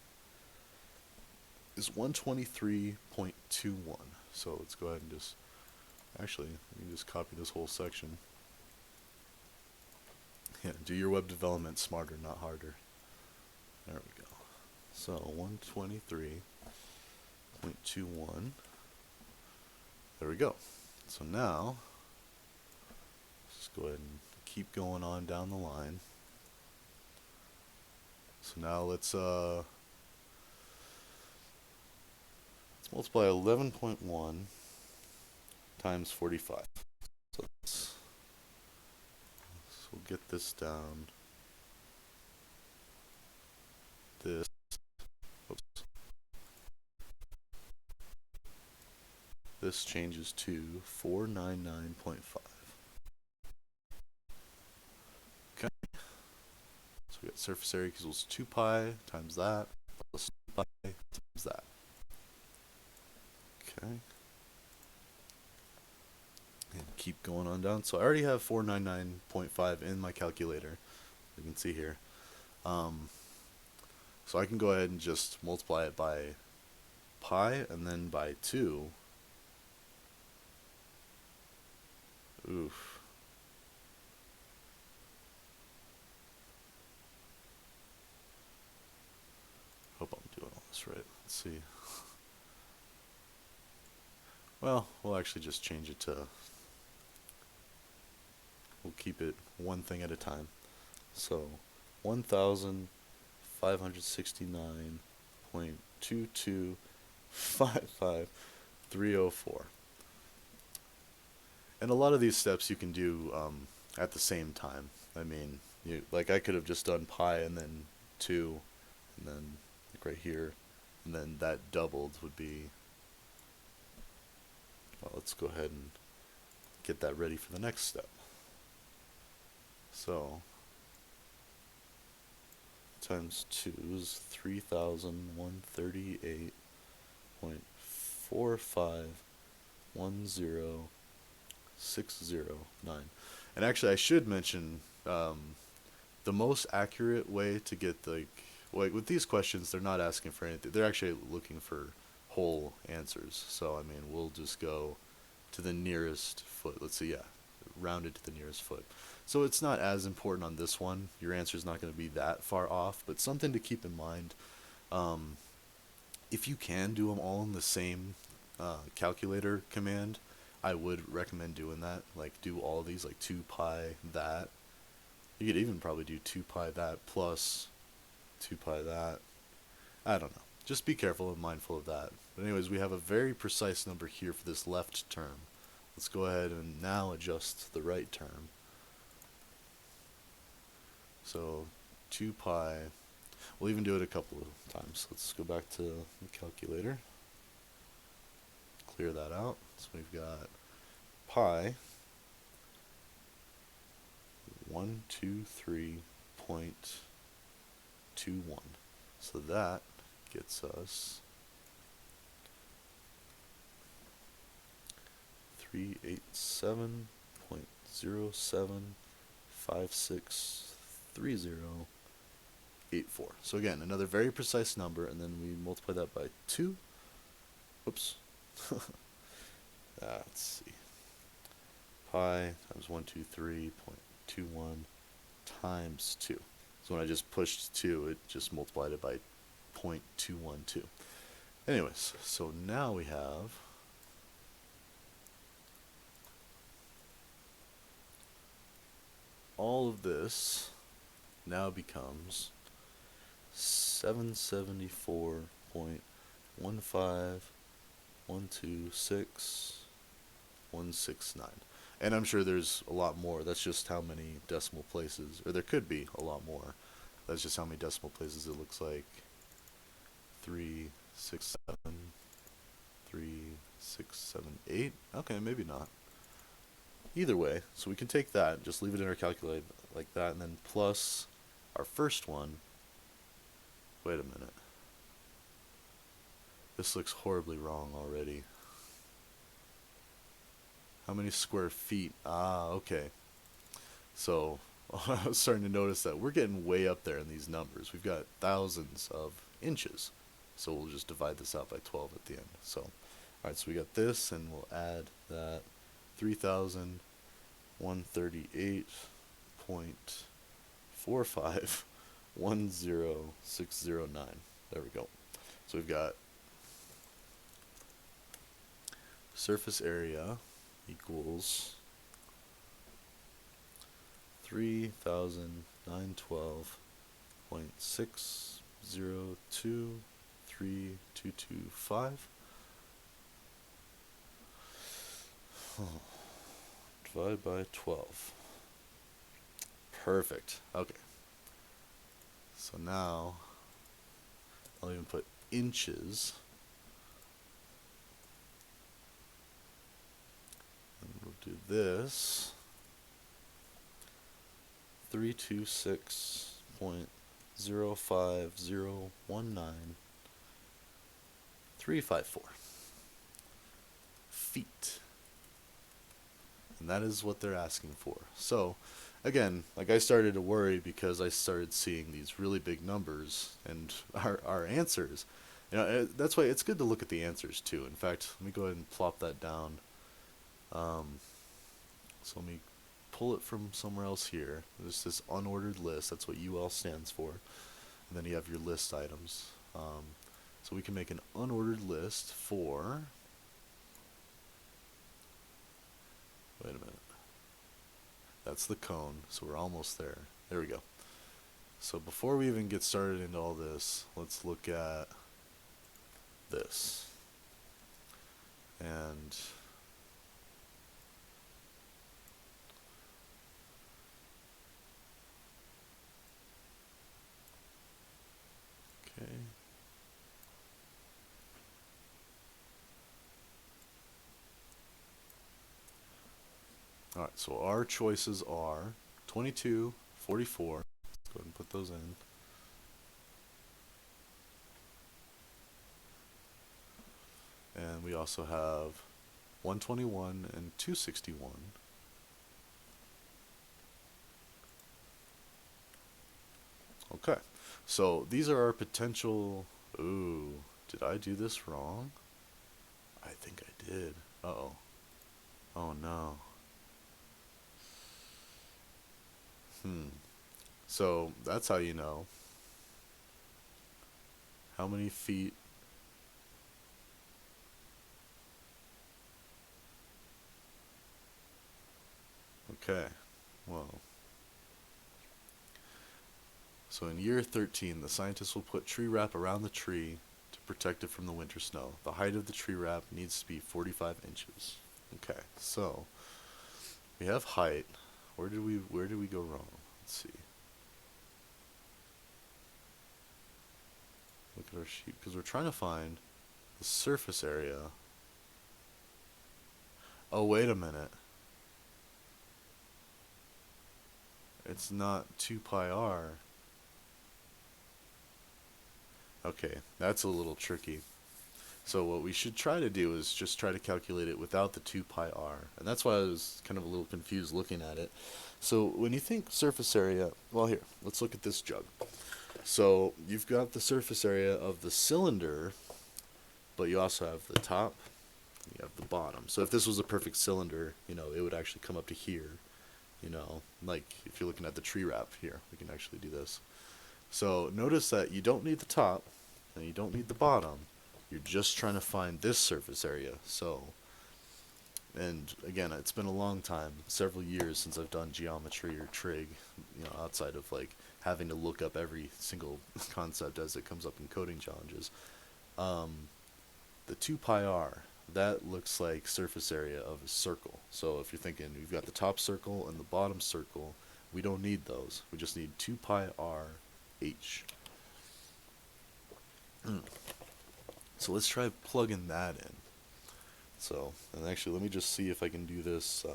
is 123.21. So let's go ahead and just, actually, let me just copy this whole section. Yeah, do your web development smarter, not harder. There we go. So 123.21. There we go. So now, let's go ahead and keep going on down the line. So now let's multiply 11.1 times 45. So we'll get this down. This, oops. This changes to 499.5. Okay. So we got surface area equals 2 pi times that plus 2 pi times that. Okay. And keep going on down. So I already have 499.5 in my calculator. You can see here. So I can go ahead and just multiply it by pi and then by 2. Oof. Hope I'm doing all this right. Let's see. Well, we'll actually just change it to, we'll keep it one thing at a time. So 1,569.2255304. And a lot of these steps you can do at the same time. I mean, like I could have just done pi and then 2, and then like right here, and then that doubled would be, well, let's go ahead and get that ready for the next step. So times 2 is 3,138.4510,609. And actually, I should mention the most accurate way to get like with these questions, they're not asking for anything. They're actually looking for whole answers. So I mean, we'll just go to the nearest foot. Let's see, yeah, rounded to the nearest foot. So it's not as important on this one. Your answer is not going to be that far off, but something to keep in mind. Um, if you can do them all in the same calculator command, I would recommend doing that. Like do all these, like 2 pi that. You could even probably do 2 pi that plus 2 pi that. I don't know. Just be careful and mindful of that. But anyways, we have a very precise number here for this left term. Let's go ahead and now adjust the right term. So 2 pi, we'll even do it a couple of times. Let's go back to the calculator. Clear that out. So we've got pi 123.21. So that gets us 387.07563084. So again, another very precise number, and then we multiply that by 2. Whoops. Let's see. Pi times 123.21 times 2. So when I just pushed 2, it just multiplied it by 0.212. Anyways, so now we have all of this now becomes 774.15126.169. And I'm sure there's a lot more. That's just how many decimal places, or there could be a lot more. That's just how many decimal places it looks like. 367, 3678. Okay, maybe not. Either way, so we can take that, just leave it in our calculator like that, and then plus our first one. Wait a minute. This looks horribly wrong already. How many square feet? Ah, okay. So I was starting to notice that we're getting way up there in these numbers. We've got thousands of inches. So we'll just divide this out by 12 at the end. So, alright, so we got this, and we'll add that 3,138.4510609. There we go. So we've got surface area equals 3,912.602325 divided by 12. Perfect. Okay. So now I'll even put inches. And we'll do this. 326.05019.354 feet. And that is what they're asking for. So, again, like I started to worry because I started seeing these really big numbers and our answers. That's why it's good to look at the answers too. In fact, let me go ahead and plop that down. Um, so let me pull it from somewhere else here. There's this unordered list. That's what UL stands for. And then you have your list items. So we can make an unordered list for. Wait a minute. That's the cone. So we're almost there. There we go. So before we even get started into all this, let's look at this. And okay. All right, so our choices are 22, 44. Let's go ahead and put those in. And we also have 121 and 261. Okay, so these are our potential. Ooh, did I do this wrong? I think I did. Uh-oh. Oh no. So that's how you know how many feet. Okay, well. So in year 13, the scientists will put tree wrap around the tree to protect it from the winter snow. The height of the tree wrap needs to be 45 inches. Okay, so we have height. Where did we go wrong? Let's see. Look at our sheet because we're trying to find the surface area. Oh, wait a minute. It's not 2 pi r. Okay, that's a little tricky. So what we should try to do is just try to calculate it without the 2 pi r. And that's why I was kind of a little confused looking at it. So when you think surface area, well here, let's look at this jug. So you've got the surface area of the cylinder, but you also have the top, and you have the bottom. So if this was a perfect cylinder, it would actually come up to here. Like if you're looking at the tree wrap here, we can actually do this. So notice that you don't need the top and you don't need the bottom. You're just trying to find this surface area. So, and again, it's been a long time, several years since I've done geometry or trig, outside of like having to look up every single concept as it comes up in coding challenges. The 2 pi r, that looks like surface area of a circle. So if you're thinking you've got the top circle and the bottom circle, we don't need those. We just need 2 pi r h. So let's try plugging that in. So, and actually let me just see if I can do this.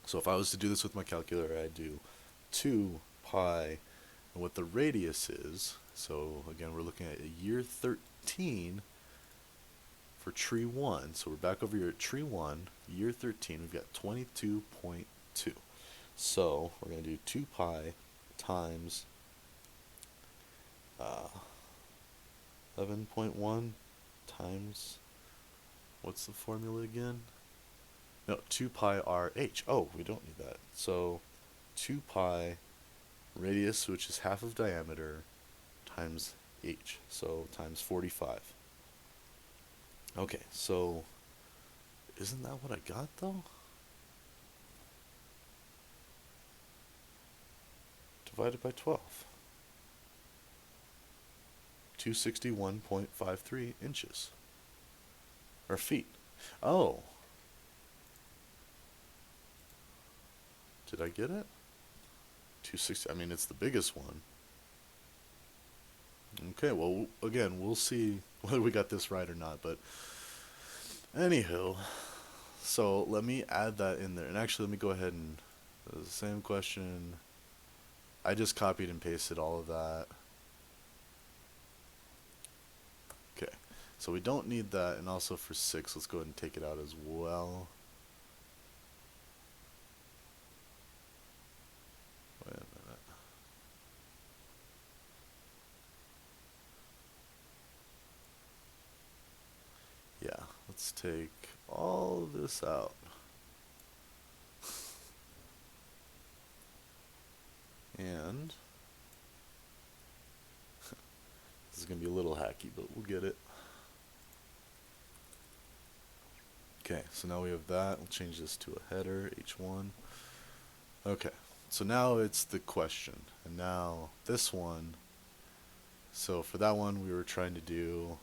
So if I was to do this with my calculator, I'd do 2 pi and what the radius is. So again, we're looking at year 13 for tree 1. So we're back over here at tree 1, year 13. We've got 22.2. So we're going to do 2 pi times 11.1 times, what's the formula again? No, 2 pi RH. Oh, we don't need that. So 2 pi radius, which is half of diameter, times h. So times 45. Okay, so isn't that what I got though? Divided by 12. 261.53 inches. Or feet. Oh. Did I get it? 260. I mean, it's the biggest one. Okay, well, again, we'll see whether we got this right or not. But, anywho, so let me add that in there. And actually, let me go ahead and, the same question. I just copied and pasted all of that. Okay, so we don't need that, and also for 6, let's go ahead and take it out as well. Wait a minute. let's take all of this out. And this is going to be a little hacky, but we'll get it. Okay, so now we have that. We'll change this to a header, H1. Okay, so now it's the question. And now this one, so for that one we were trying to do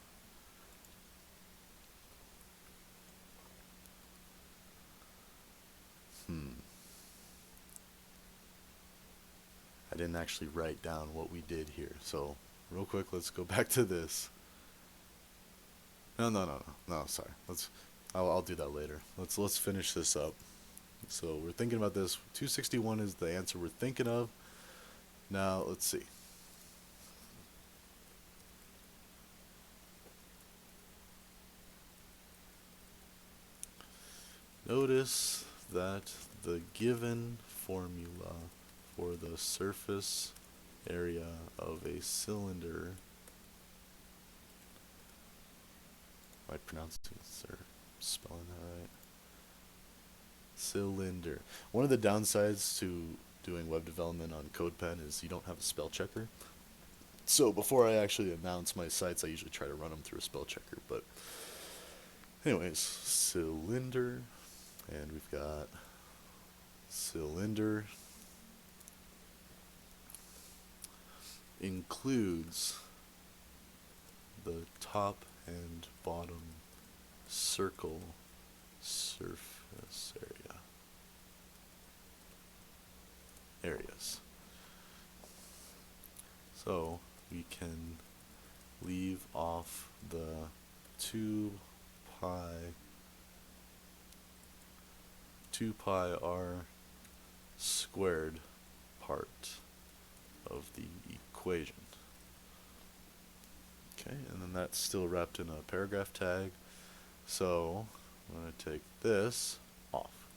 I didn't actually write down what we did here. So real quick, let's go back to this. No, sorry. I'll do that later. Let's finish this up. So we're thinking about this. 261 is the answer we're thinking of. Now let's see. Notice that the given formula for the surface area of a cylinder, am I pronouncing this or spelling that right? Cylinder. One of the downsides to doing web development on Codepen is you don't have a spell checker. So before I actually announce my sites, I usually try to run them through a spell checker. But anyways, cylinder, and we've got cylinder includes the top and bottom circle surface areas. So we can leave off the 2 pi r squared part of the equation. Okay, and then that's still wrapped in a paragraph tag. So I'm going to take this off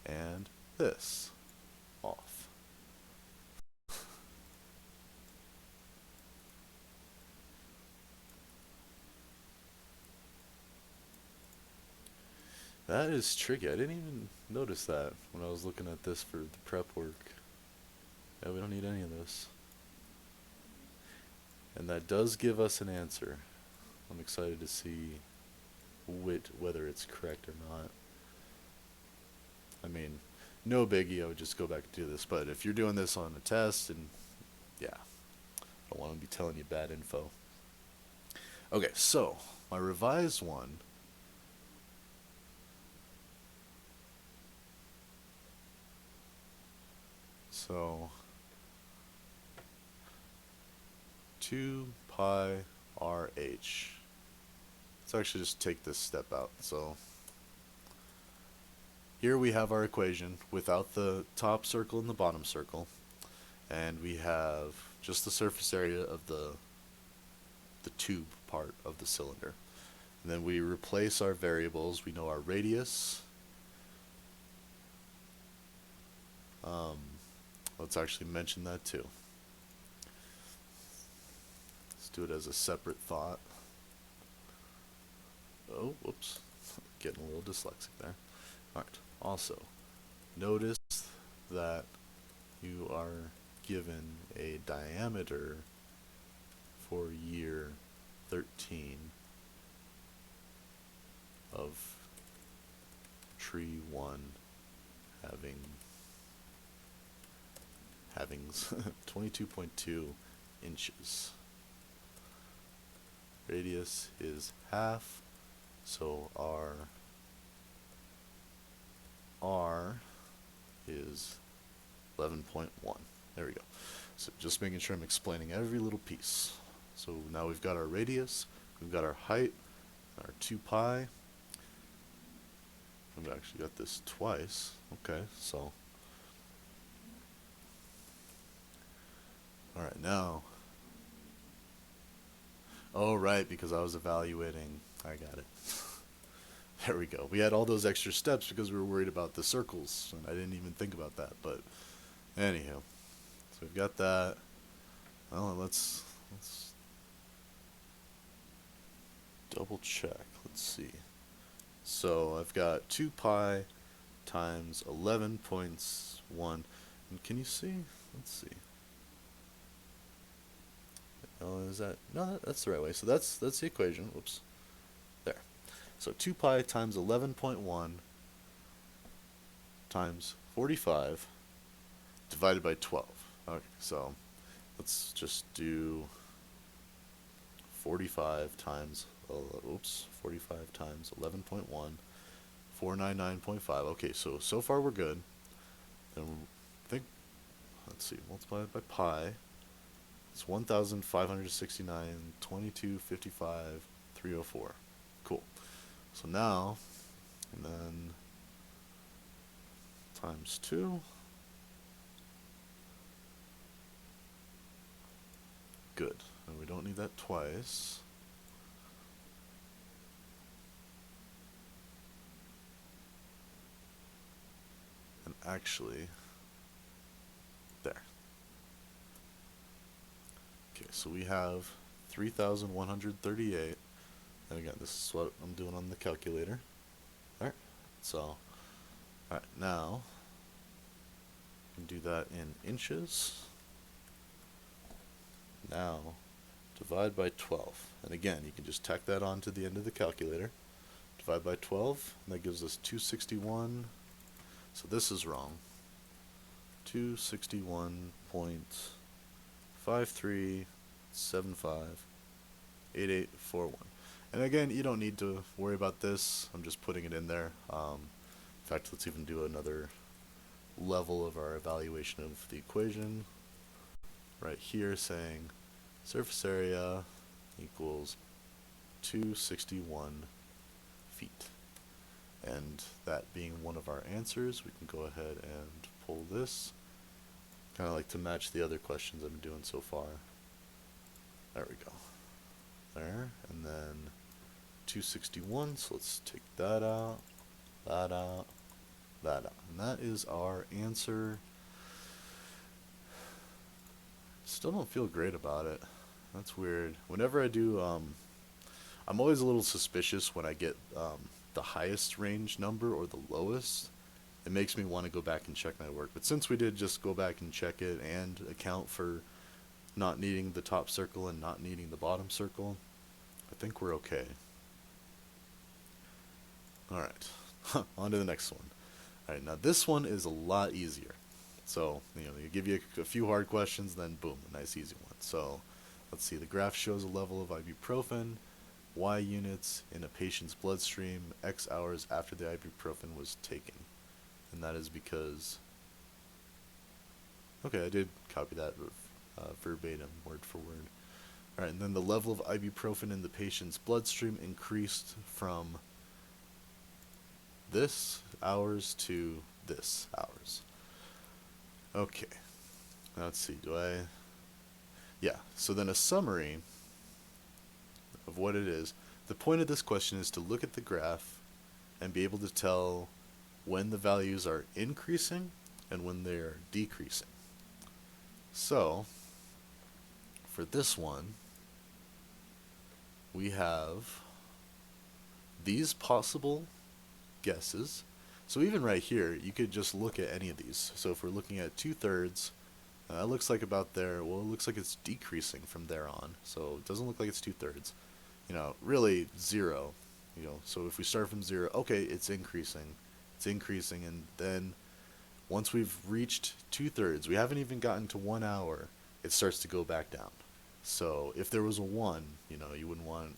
and this off. That is tricky. I didn't even notice that when I was looking at this for the prep work. Yeah, we don't need any of this. And that does give us an answer. I'm excited to see whether it's correct or not. I mean, no biggie, I would just go back and do this. But if you're doing this on a test, and yeah, I don't want to be telling you bad info. Okay, so my revised one. So 2 pi RH. Let's actually just take this step out. So here we have our equation without the top circle and the bottom circle, and we have just the surface area of the tube part of the cylinder. And then we replace our variables. We know our radius. Let's actually mention that too. Let's do it as a separate thought. Oh, whoops. Getting a little dyslexic there. Alright. Also, notice that you are given a diameter for year 13 of tree 1 having 22.2 inches. Radius is half, so our R is 11.1. There we go. So just making sure I'm explaining every little piece. So now we've got our radius, we've got our height, our 2 pi. I've actually got this twice. Okay, so alright, now. Oh, right, because I was evaluating. I got it. There we go. We had all those extra steps because we were worried about the circles, and I didn't even think about that. But anyhow, so we've got that. Well, let's double check. Let's see. So I've got 2 pi times 11.1. And can you see? Let's see. Oh, is that? No, that's the right way. So that's the equation. Whoops. There. So 2 pi times 11.1 times 45 divided by 12. Okay, so let's just do 45 times, 45 times 11.1, 499.5. Okay, so far we're good. And I think, let's see, multiply it by pi. It's 1,569, 2255, 304. Cool. So now, and then times 2. Good. And we don't need that twice. And actually, there. Okay, so we have 3,138. And again, this is what I'm doing on the calculator. Alright, so, alright, now, you can do that in inches. Now, divide by 12. And again, you can just tack that on to the end of the calculator. Divide by 12, and that gives us 261. So this is wrong. 261.53758841. And again, you don't need to worry about this. I'm just putting it in there. In fact, let's even do another level of our evaluation of the equation. Right here saying surface area equals 261 feet. And that being one of our answers, we can go ahead and pull this. Kind of like to match the other questions I've been doing so far. There we go. There, and then 261, so let's take that out, that out, that out. And that is our answer. Still don't feel great about it. That's weird. Whenever I do, I'm always a little suspicious when I get the highest range number or the lowest. It makes me want to go back and check my work. But since we did just go back and check it and account for not needing the top circle and not needing the bottom circle, I think we're okay. Alright, on to the next one. Alright, now this one is a lot easier. So, you give you a few hard questions, then boom, a nice easy one. So, let's see, the graph shows a level of ibuprofen, Y units in a patient's bloodstream, X hours after the ibuprofen was taken. And that is because, okay, I did copy that verbatim, word for word. Alright, and then the level of ibuprofen in the patient's bloodstream increased from this hours to this hours. Okay, now let's see, yeah, so then a summary of what it is. The point of this question is to look at the graph and be able to tell when the values are increasing and when they are decreasing. So, for this one, we have these possible guesses. So even right here, you could just look at any of these. So if we're looking at 2/3, it looks like about there, well, it looks like it's decreasing from there on. So it doesn't look like it's 2/3. Really 0. So if we start from 0, okay, it's increasing. It's increasing, and then once we've reached 2/3, we haven't even gotten to 1 hour, it starts to go back down. So if there was a 1, you wouldn't want,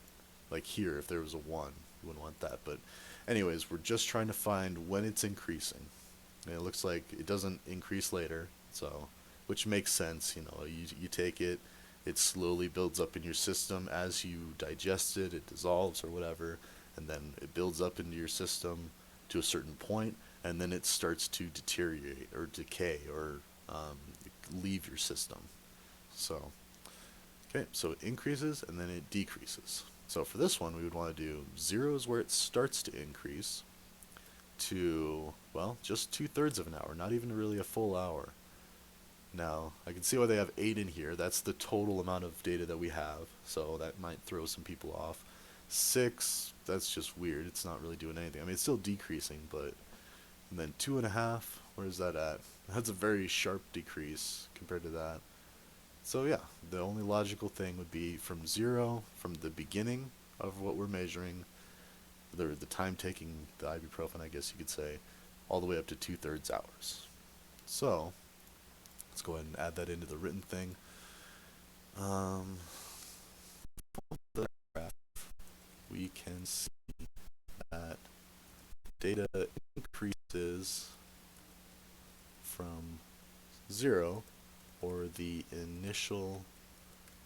like here, if there was a 1, you wouldn't want that. But anyways, we're just trying to find when it's increasing. And it looks like it doesn't increase later, so, which makes sense. You take it, it slowly builds up in your system as you digest it, it dissolves or whatever, and then it builds up into your system to a certain point, and then it starts to deteriorate or decay or leave your system. So, okay, so it increases and then it decreases. So for this one, we would want to do 0 is where it starts to increase to, well, just 2/3 of an hour, not even really a full hour. Now, I can see why they have 8 in here. That's the total amount of data that we have, so that might throw some people off. 6, that's just weird. It's not really doing anything. I mean, it's still decreasing, but and then 2.5, where's that at? That's a very sharp decrease compared to that. So yeah, the only logical thing would be from 0, from the beginning of what we're measuring, the time taking the ibuprofen, I guess you could say, all the way up to 2/3 hours. So let's go ahead and add that into the written thing. The graph, we can see that data increases from 0, or the initial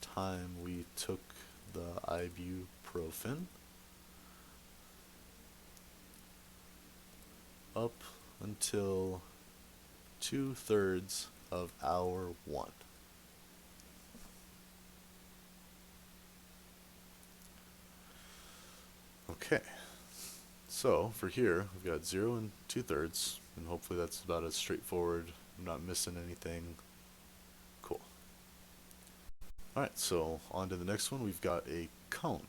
time we took the ibuprofen, up until 2/3 of hour 1. Okay, so for here we've got 0 and 2/3, and hopefully that's about as straightforward. I'm not missing anything. Cool. Alright, so on to the next one. We've got a cone.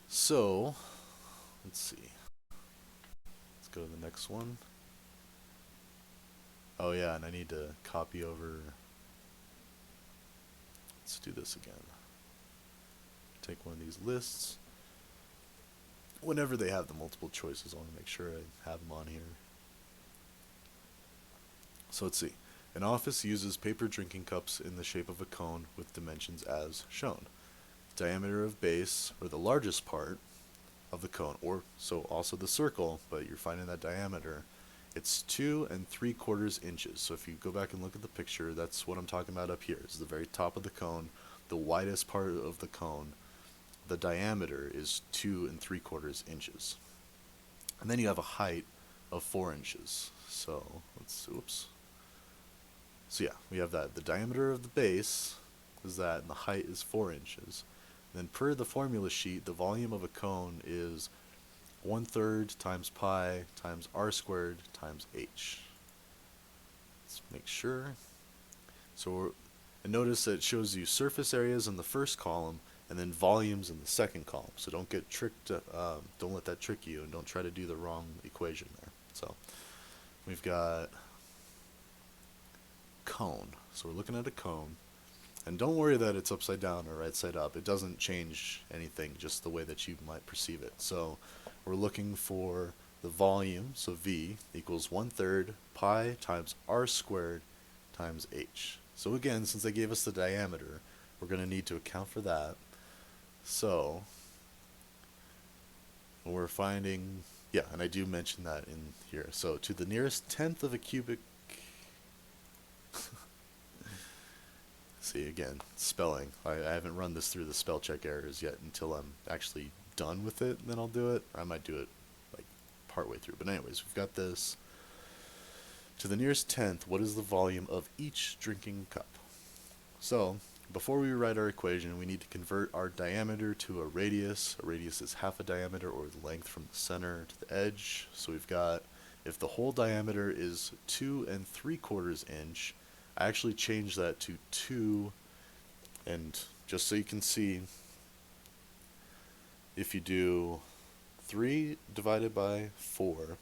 So let's see. Let's go to the next one. Oh yeah, and I need to copy over. Let's do this again. Take one of these lists. Whenever they have the multiple choices, I want to make sure I have them on here. So let's see. An office uses paper drinking cups in the shape of a cone with dimensions as shown. Diameter of base, or the largest part of the cone, or so also the circle, but you're finding that diameter, it's 2 3/4 inches. So if you go back and look at the picture, that's what I'm talking about up here. It's the very top of the cone, the widest part of the cone. The diameter is 2 3/4 inches. And then you have a height of 4 inches. So oops. So yeah, we have that. The diameter of the base is that, and the height is 4 inches. Then per the formula sheet, the volume of a cone is 1/3 times pi times r² times h. Let's make sure. And notice that it shows you surface areas in the first column and then volumes in the second column. So don't get tricked. Don't let that trick you, and don't try to do the wrong equation there. So we've got cone. So we're looking at a cone. And don't worry that it's upside down or right side up. It doesn't change anything, just the way that you might perceive it. So we're looking for the volume, so V equals 1/3 pi times r² times h. So again, since they gave us the diameter, we're going to need to account for that. So we're finding, yeah, and I do mention that in here. So to the nearest tenth of a cubic. See, again, spelling. I haven't run this through the spell check errors yet until I'm actually done with it, and then I'll do it. I might do it like partway through. But anyways, we've got this. To the nearest tenth, what is the volume of each drinking cup? So before we write our equation, we need to convert our diameter to a radius. A radius is half a diameter, or the length from the center to the edge. So we've got, if the whole diameter is 2 3/4 inch, I actually changed that to 2, and just so you can see, if you do 3 divided by 4,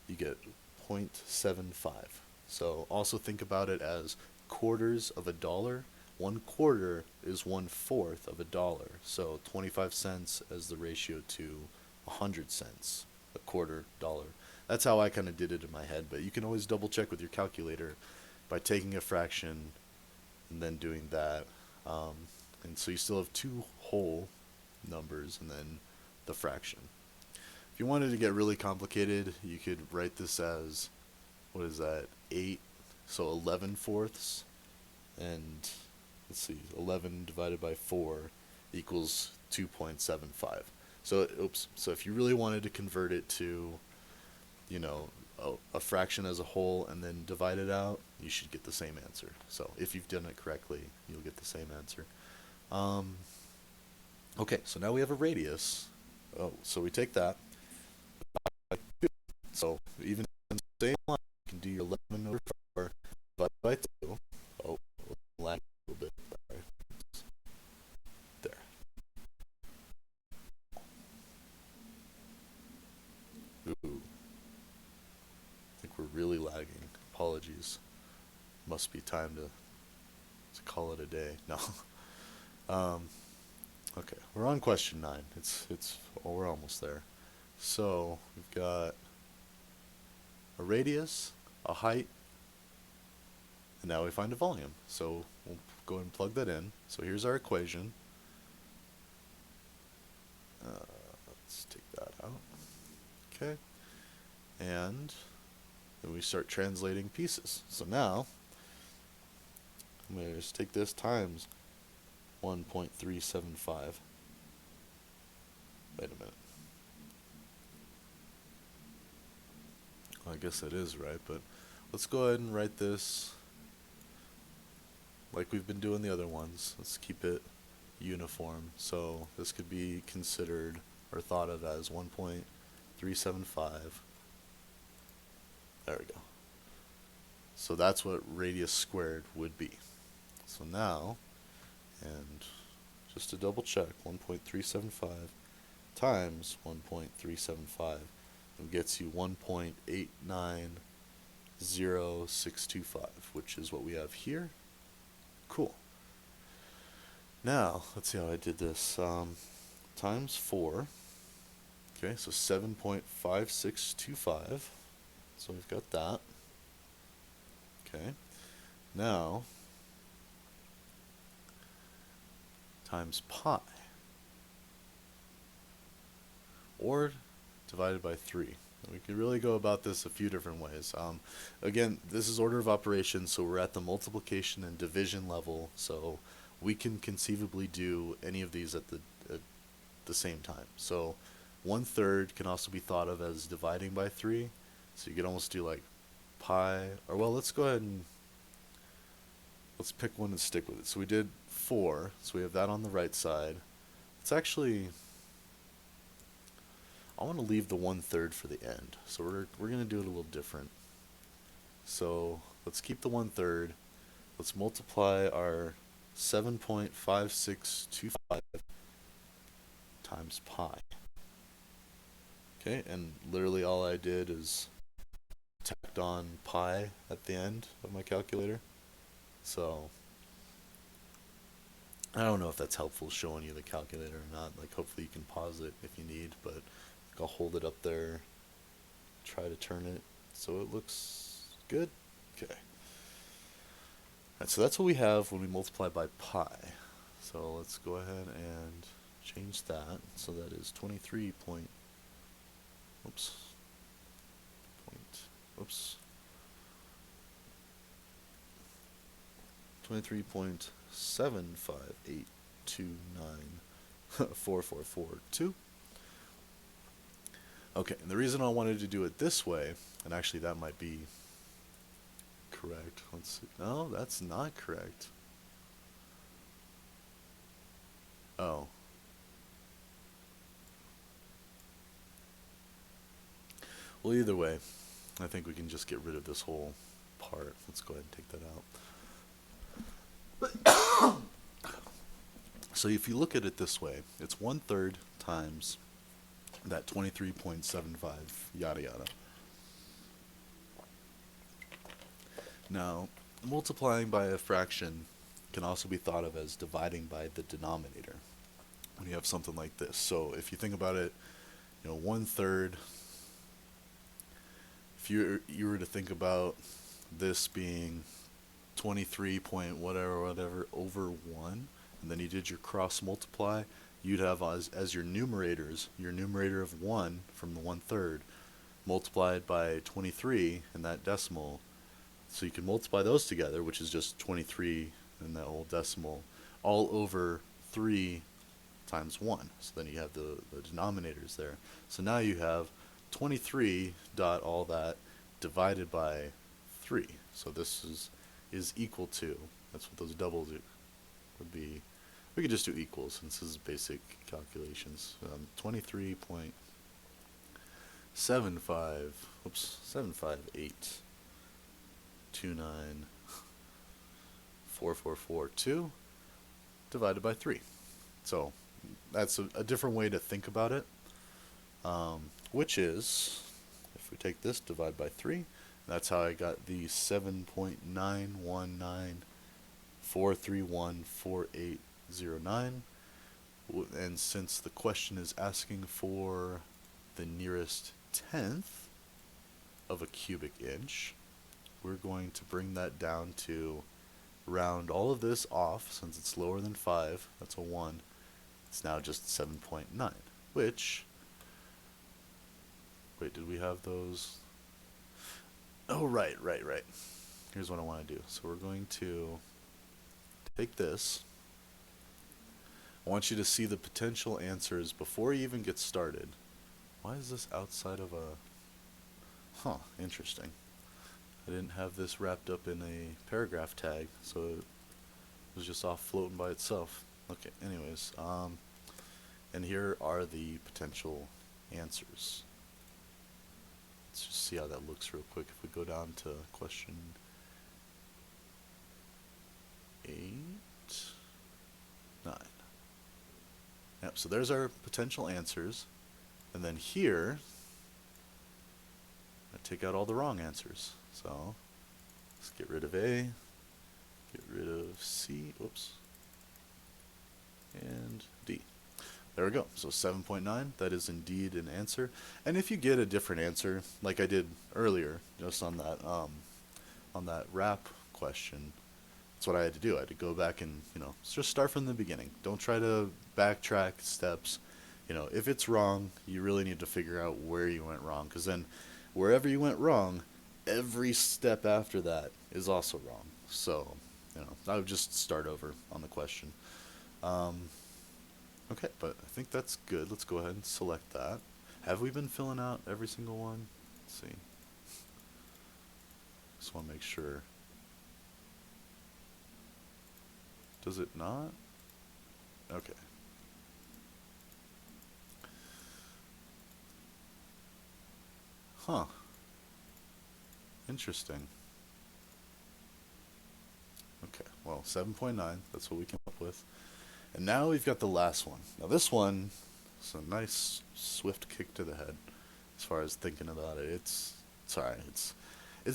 you get 0.75. So also think about it as quarters of a dollar. 1/4 is 1/4 of a dollar. So 25 cents as the ratio to 100 cents, a quarter dollar. That's how I kind of did it in my head, but you can always double check with your calculator by taking a fraction and then doing that. And so you still have 2 whole numbers and then the fraction. If you wanted to get really complicated, you could write this as, what is that, 8, so 11/4, and let's see, 11 divided by 4 equals 2.75. So, so if you really wanted to convert it to, you know, a fraction as a whole and then divide it out, you should get the same answer. So if you've done it correctly, you'll get the same answer. Okay, so now we have a radius. Oh, so we take that. So even in the same line, you can do your 11/4 divided by 2. Oh, lag a little bit. There. apologies. Must be time to call it a day. No. Okay, we're on question 9. We're almost there. So we've got a radius, a height, and now we find a volume. So we'll go ahead and plug that in. So here's our equation. Let's take that out. Okay. And then we start translating pieces. So now, I'm going to just take this times 1.375. Wait a minute. Well, I guess that is right, but let's go ahead and write this like we've been doing the other ones. Let's keep it uniform. So this could be considered or thought of as 1.375. There we go. So that's what radius squared would be. So now, and just to double check, 1.375 times 1.375 gets you 1.890625, which is what we have here. Cool. Now, let's see how I did this. Times 4. Okay, so 7.5625. So we've got that. Okay. Now, times pi. Or divided by 3. We could really go about this a few different ways. Again, this is order of operations, so we're at the multiplication and division level, so we can conceivably do any of these at the same time. So 1/3 can also be thought of as dividing by 3, so you could almost do like pi, or well, let's go ahead and let's pick one and stick with it. So we did 4, so we have that on the right side. It's actually, I want to leave the 1/3 for the end, so we're going to do it a little different. So let's keep the 1/3. Let's multiply our 7.5625 times pi. Okay, and literally all I did is tacked on pi at the end of my calculator. So I don't know if that's helpful showing you the calculator or not. Like, hopefully you can pause it if you need, but I'll hold it up there, try to turn it so it looks good. Okay. Alright, so that's what we have when we multiply by pi. So let's go ahead and change that. So that is 23 point, oops, 23.758294442. Okay, and the reason I wanted to do it this way, and actually that might be correct. Let's see. No, that's not correct. Oh. Well, either way, I think we can just get rid of this whole part. Let's go ahead and take that out. So if you look at it this way, it's 1/3 times that 23.75 yada yada. Now, multiplying by a fraction can also be thought of as dividing by the denominator when you have something like this. So if you think about it, 1/3, if you were to think about this being 23 point whatever over 1, and then you did your cross multiply, you'd have as your numerators, your numerator of 1 from the 1/3 multiplied by 23 in that decimal. So you can multiply those together, which is just 23 in that whole decimal, all over 3 times 1. So then you have the denominators there. So now you have 23 dot all that divided by 3. So this is equal to, that's what those doubles would be. We could just do equals since this is basic calculations. 23.758294442 divided by 3. So that's a different way to think about it, which is, if we take this, divide by 3, That's how I got the 7.919,431,4809. And since the question is asking for the nearest tenth of a cubic inch, we're going to bring that down to round all of this off. Since it's lower than 5, that's a 1. It's now just 7.9, which, wait, did we have those? Oh, right. Here's what I want to do. So we're going to take this. I want you to see the potential answers before you even get started. Why is this outside of a... Huh, interesting. I didn't have this wrapped up in a paragraph tag, so it was just off floating by itself. Okay, anyways, and here are the potential answers. Let's just see how that looks real quick. If we go down to question 8, 9. Yep, so there's our potential answers. And then here, I take out all the wrong answers. So let's get rid of A, get rid of C, whoops, and D. There we go. So 7.9, that is indeed an answer. And if you get a different answer, like I did earlier, just on that wrap question, that's what I had to do. I had to go back and, just start from the beginning. Don't try to backtrack steps. If it's wrong, you really need to figure out where you went wrong, because then wherever you went wrong, every step after that is also wrong. So, I would just start over on the question. Okay, but I think that's good. Let's go ahead and select that. Have we been filling out every single one? Let's see. Just want to make sure. Does it not? Okay. Huh. Interesting. Okay, well, 7.9, that's what we came up with. And now we've got the last one. Now this one is a nice swift kick to the head as far as thinking about it. It's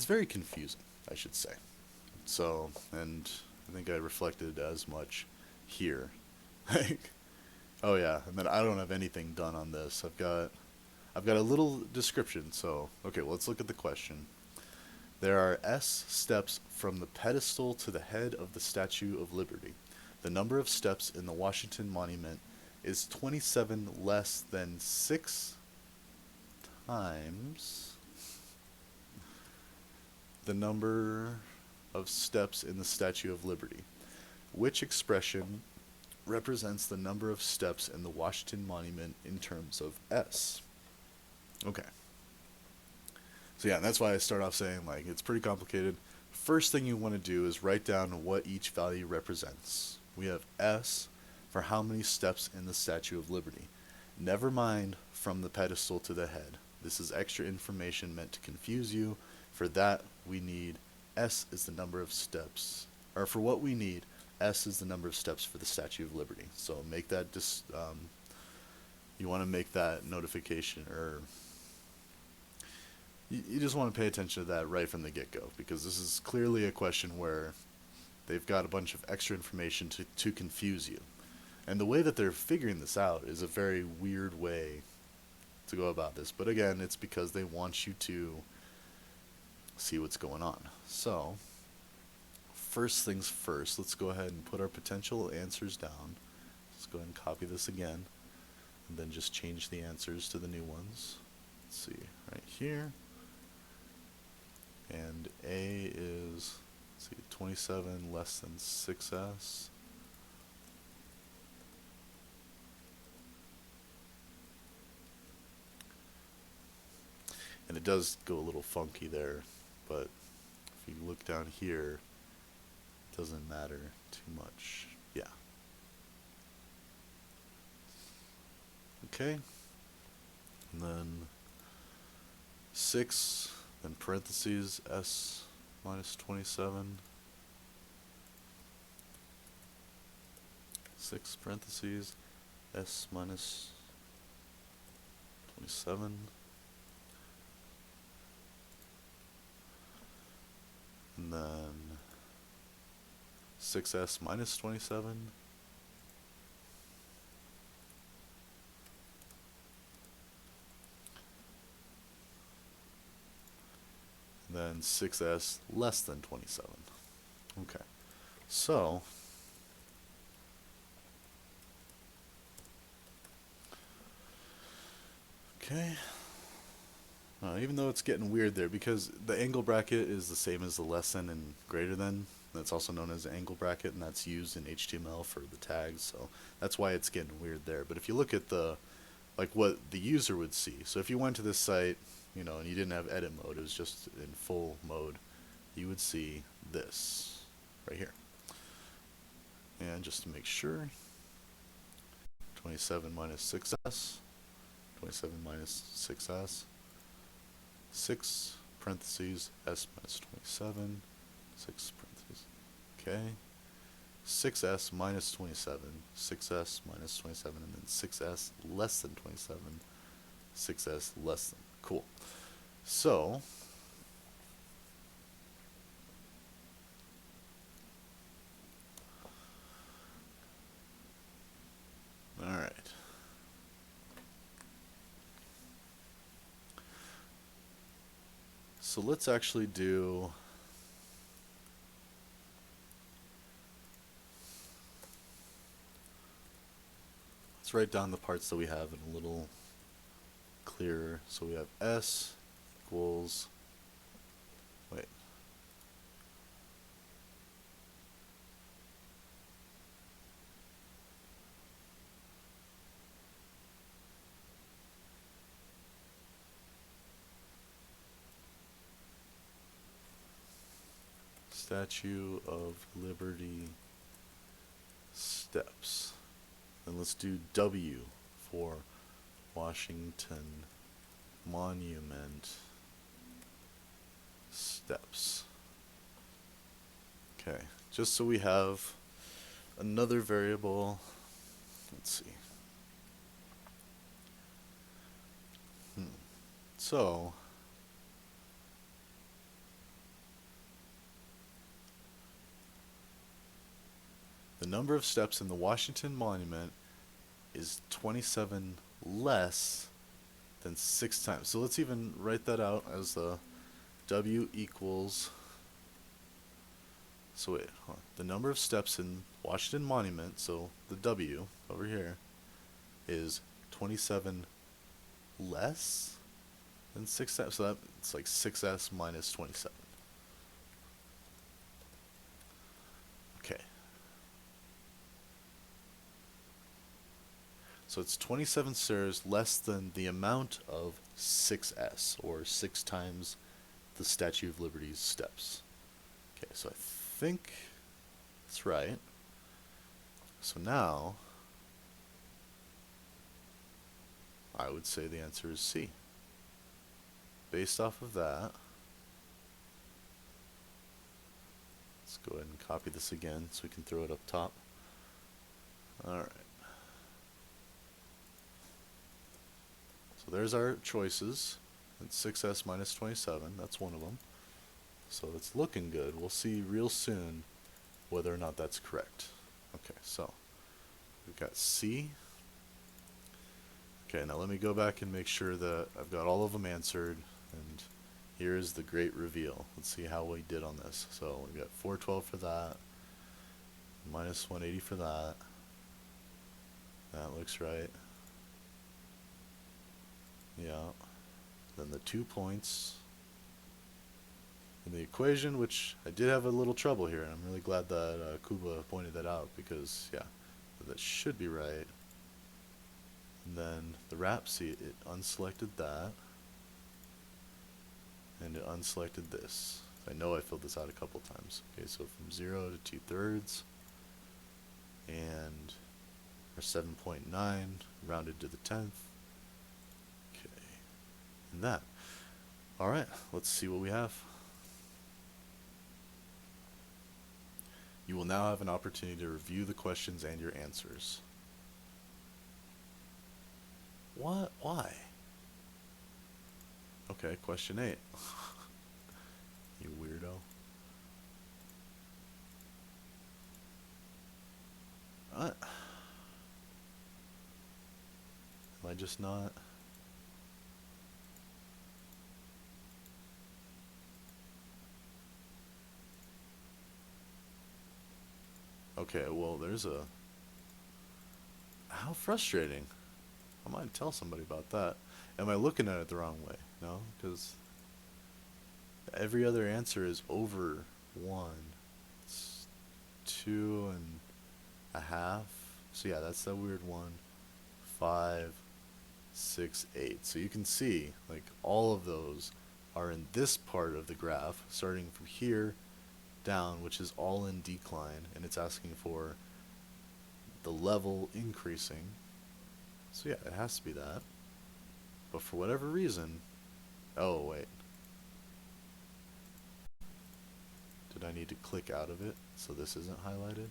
very confusing, I should say. So, and I think I reflected as much here. Like, oh yeah, and then I don't have anything done on this. I've got a little description. So, okay, well, let's look at the question. There are S steps from the pedestal to the head of the Statue of Liberty. The number of steps in the Washington Monument is 27 less than 6 times the number of steps in the Statue of Liberty. Which expression represents the number of steps in the Washington Monument in terms of S? Okay. So yeah, that's why I start off saying, like, it's pretty complicated. First thing you want to do is write down what each value represents. We have S for how many steps in the Statue of Liberty. Never mind from the pedestal to the head. This is extra information meant to confuse you. For that, we need S is the number of steps. Or for what we need, S is the number of steps for the Statue of Liberty. So make that you want to make that notification, or you just want to pay attention to that right from the get-go, because this is clearly a question where they've got a bunch of extra information to confuse you. And the way that they're figuring this out is a very weird way to go about this. But again, it's because they want you to see what's going on. So, first things first, let's go ahead and put our potential answers down. Let's go ahead and copy this again, and then just change the answers to the new ones. Let's see, right here. And A is, let's see, 27 less than 6S. And it does go a little funky there, but if you look down here, it doesn't matter too much. Yeah. Okay. And then 6, then parentheses, S minus 27. 6 parentheses, S minus 27. and then 6s minus 27, and then 6s less than 27. Okay, so okay, even though it's getting weird there because the angle bracket is the same as the less than and greater than. That's also known as angle bracket, and that's used in HTML for the tags, so that's why it's getting weird there. But if you look at the like what the user would see, so if you went to this site, you know, and you didn't have edit mode, it was just in full mode, you would see this right here. And just to make sure, 27 minus 6s, 27 minus 6s, 6 parentheses s minus 27, 6 parentheses, okay, 6s minus 27, 6s minus 27, and then 6s less than 27, 6s less than. Cool. So, alright. So let's actually do, let's write down the parts that we have in a little clearer. So we have s equals, wait, Statue of Liberty steps. And let's do W for Washington Monument steps. Okay, just so we have another variable. Let's see. So the number of steps in the Washington Monument is 27 less than 6 times. So let's even write that out as the W equals, so wait, hold on. The number of steps in Washington Monument, so the W over here, is 27 less than 6 times. So that's like 6s minus 27. Okay. So it's 27 stairs less than the amount of 6s, or 6 times the Statue of Liberty's steps. Okay, so I think that's right. So now, I would say the answer is C. Based off of that, let's go ahead and copy this again so we can throw it up top. Alright. So there's our choices. It's 6s minus 27, that's one of them. So it's looking good. We'll see real soon whether or not that's correct. Okay, so we've got C. Okay, now let me go back and make sure that I've got all of them answered, and here is the great reveal. Let's see how we did on this. So we've got 412 for that, minus 180 for that. That looks right. Yeah. Then the 2 points in the equation, which I did have a little trouble here, and I'm really glad that Kuba pointed that out, because yeah, that should be right. And then the wrap seat, it unselected that, and it unselected this. I know I filled this out a couple times. Okay, so from 0 to 2/3, and our 7.9 rounded to the 10th. Okay, and that. Alright, let's see what we have. You will now have an opportunity to review the questions and your answers. What? Why? Okay, question 8. You weirdo. What? Am I just not? Okay, well, there's a... How frustrating. I might tell somebody about that. Am I looking at it the wrong way? No, because every other answer is over 1. It's 2.5. So yeah, that's that weird one. 5, 6, 8. So you can see, like, all of those are in this part of the graph, starting from here down, which is all in decline, and it's asking for the level increasing. So yeah, it has to be that. But for whatever reason, oh wait, did I need to click out of it so this isn't highlighted?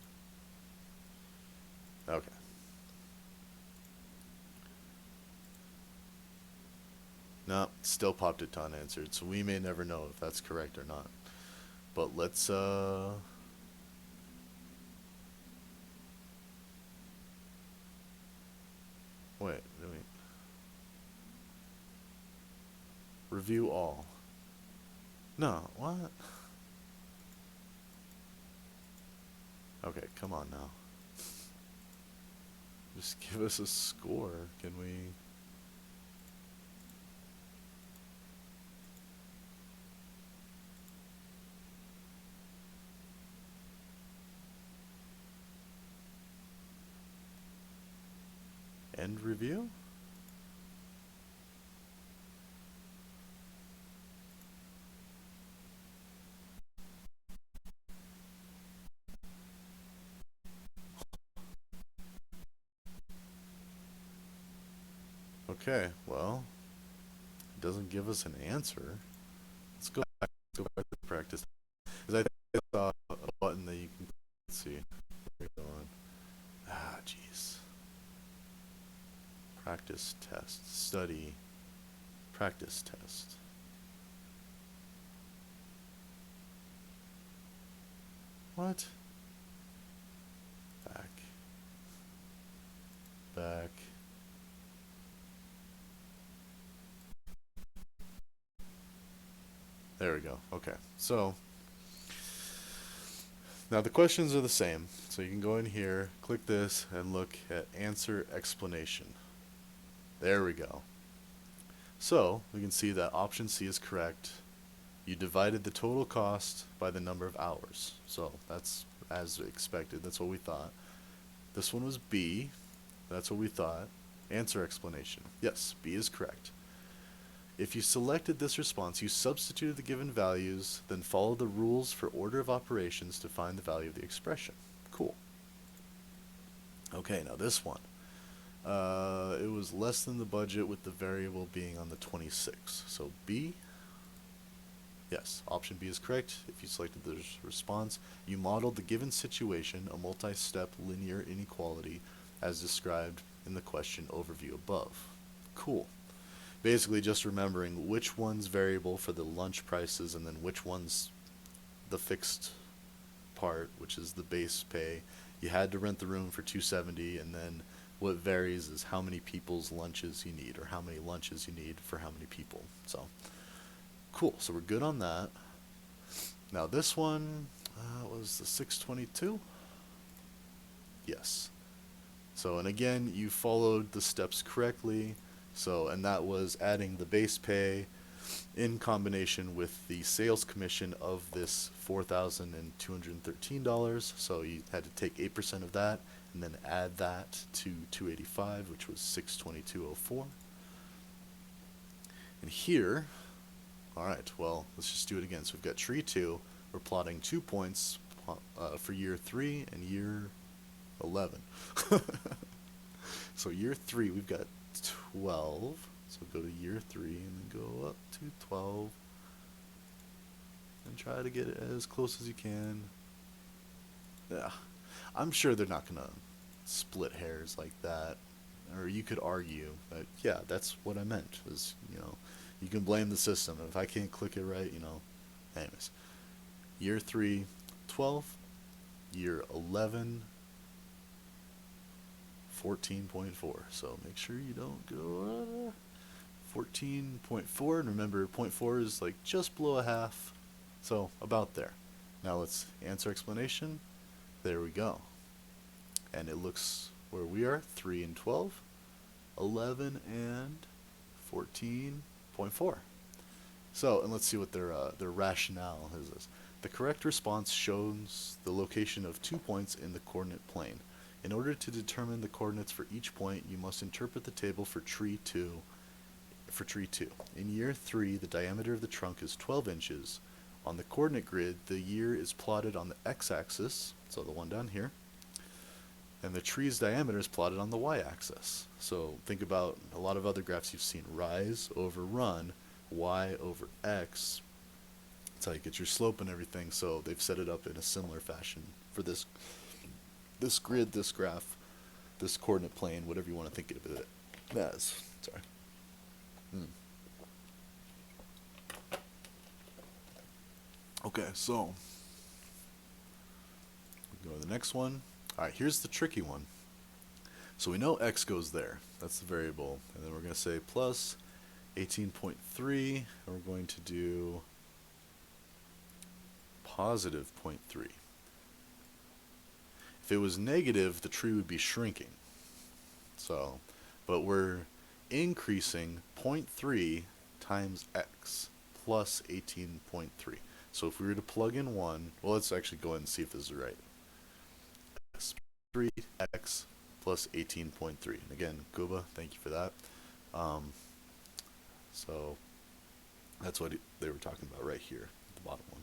Okay. No, still popped it unanswered, so we may never know if that's correct or not. But let's wait, review all. No, what? Okay, come on now. Just give us a score. Can we? End review? Okay, well, it doesn't give us an answer. Let's go back to practice. Because I think I saw a button that you can see. Go on. Ah, jeez. Practice test. Study. Practice test. What? Back. Back. There we go. Okay. So, now the questions are the same. So you can go in here, click this, and look at answer explanation. There we go. So, we can see that option C is correct. You divided the total cost by the number of hours. So, that's as expected. That's what we thought. This one was B. That's what we thought. Answer explanation. Yes, B is correct. If you selected this response, you substituted the given values, then follow the rules for order of operations to find the value of the expression. Cool. Okay, now this one. It was less than the budget with the variable being on the 26. So B, yes, option B is correct. If you selected the response, you modeled the given situation, a multi-step linear inequality, as described in the question overview above. Cool. Basically just remembering which one's variable for the lunch prices and then which one's the fixed part, which is the base pay. You had to rent the room for $270, and then what varies is how many people's lunches you need, or how many lunches you need for how many people. So cool, so we're good on that. Now this one was the 622. Yes. So, and again, you followed the steps correctly. So, and that was adding the base pay in combination with the sales commission of this $4,213. So you had to take 8% of that and then add that to 285, which was 622.04. And here, all right, well, let's just do it again. So we've got tree 2. We're plotting 2 points for year 3 and year 11. So year 3, we've got 12. So go to year 3 and then go up to 12. And try to get it as close as you can. Yeah, I'm sure they're not going to split hairs like that. Or you could argue that, yeah, that's what I meant. Was, you can blame the system. If I can't click it right, Anyways, year 3, 12. Year 11, 14.4. So make sure you don't go 14.4, and remember 0.4 is like just below a half, so about there. Now let's answer explanation. There we go. And it looks where we are, 3 and 12, 11 and 14.4. So, and let's see what their rationale is. This. The correct response shows the location of 2 points in the coordinate plane. In order to determine the coordinates for each point, you must interpret the table for tree 2. In year 3, the diameter of the trunk is 12 inches. On the coordinate grid, the year is plotted on the x-axis, so the one down here, and the tree's diameter is plotted on the y-axis. So think about a lot of other graphs you've seen: rise over run, y over x. That's how you get your slope and everything. So they've set it up in a similar fashion for this grid, this graph, this coordinate plane, whatever you want to think of it as. Sorry. Okay, so we go to the next one. Alright, here's the tricky one. So we know x goes there. That's the variable. And then we're going to say plus 18.3, and we're going to do positive 0.3. If it was negative, the tree would be shrinking. So, but we're increasing 0.3 times x plus 18.3. So if we were to plug in 1, well, let's actually go ahead and see if this is right. 3x plus 18.3. And again, Kuba, thank you for that. So that's what they were talking about right here, the bottom one.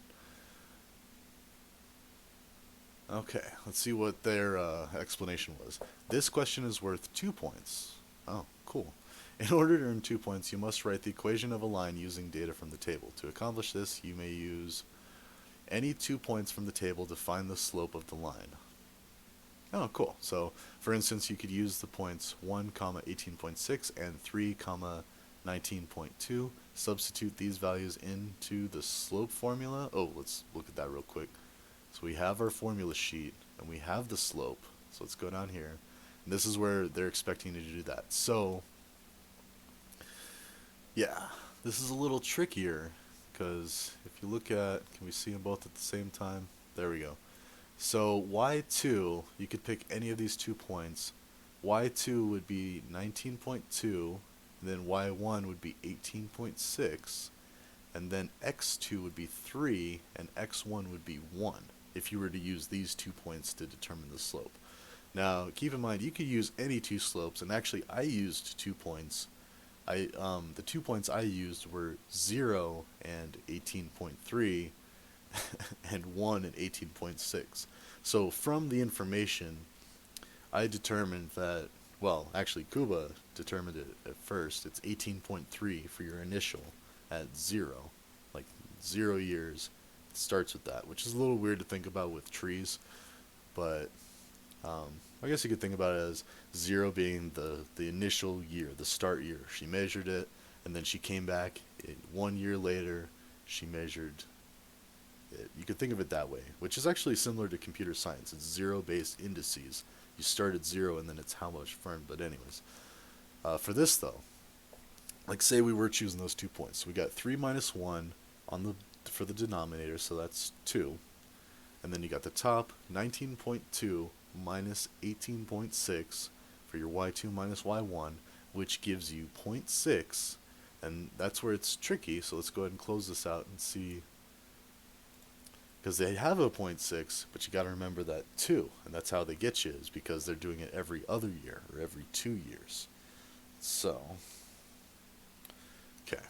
Okay, let's see what their explanation was. This question is worth 2 points. Oh, cool. In order to earn 2 points, you must write the equation of a line using data from the table. To accomplish this, you may use any 2 points from the table to find the slope of the line. Oh, cool. So, for instance, you could use the points 1, 18.6 and 3, 19.2. Substitute these values into the slope formula. Oh, let's look at that real quick. So we have our formula sheet, and we have the slope. So let's go down here. And this is where they're expecting you to do that. So, yeah, this is a little trickier, because if you look at, can we see them both at the same time? There we go. So y2, you could pick any of these 2 points. y2 would be 19.2, and then y1 would be 18.6, and then x2 would be 3, and x1 would be 1, if you were to use these 2 points to determine the slope. Now, keep in mind, you could use any 2 slopes, and actually I used 2 points. The 2 points I used were 0 and 18.3, and 1 and 18.6. So from the information, I determined that, well, actually Kuba determined it at first. It's 18.3 for your initial at 0, like 0 years. It starts with that, which is a little weird to think about with trees, but I guess you could think about it as 0 being the initial year, the start year. She measured it, and then she came back 1 year later, she measured it. You could think of it that way, which is actually similar to computer science. It's 0-based indices. You start at 0, and then it's how much firm. But anyways, for this though, like say we were choosing those 2 points. So we got 3 minus 1 for the denominator, so that's 2. And then you got the top, 19.2 minus 18.6 for your y2 minus y1, which gives you 0.6. And that's where it's tricky, so let's go ahead and close this out and see. Because they have a 0.6, but you got to remember that 2, and that's how they get you, is because they're doing it every other year, or every 2 years. So, okay.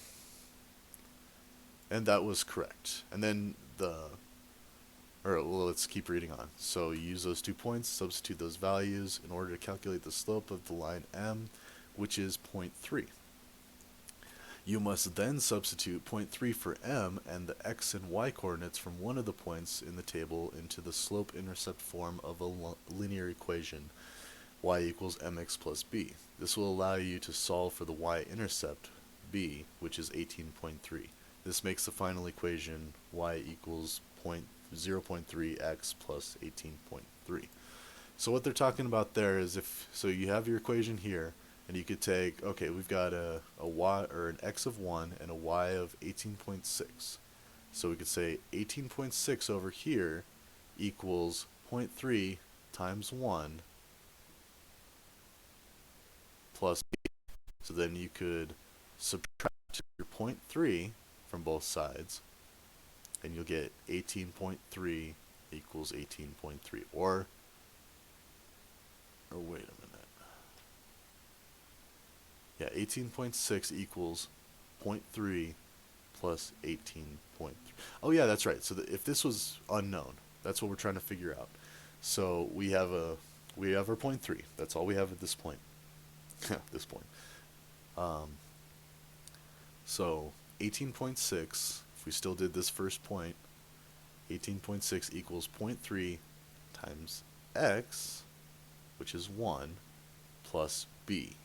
And that was correct. And then let's keep reading on. So you use those 2 points, substitute those values in order to calculate the slope of the line M, which is 0.3. You must then substitute 0.3 for M and the x and y coordinates from one of the points in the table into the slope-intercept form of a linear equation, y equals mx plus b. This will allow you to solve for the y-intercept, b, which is 18.3. This makes the final equation y equals 0.3x plus 18.3. So what they're talking about there is if so you have your equation here, and you could take, okay, we've got a y or an x of 1 and a y of 18.6. So we could say 18.6 over here equals zero point 0.3 times 1 plus b. So then you could subtract your zero point 0.3 from both sides, and you'll get 18.3 equals 18.3. Or wait a minute. Yeah, 18.6 equals 0.3 plus 18.3. Oh yeah, that's right. So if this was unknown, that's what we're trying to figure out. So we have our zero point 0.3. That's all we have at this point. This point. Um, so 18.6. If we still did this first point, 18.6 equals zero point 0.3 times x, which is 1, plus b.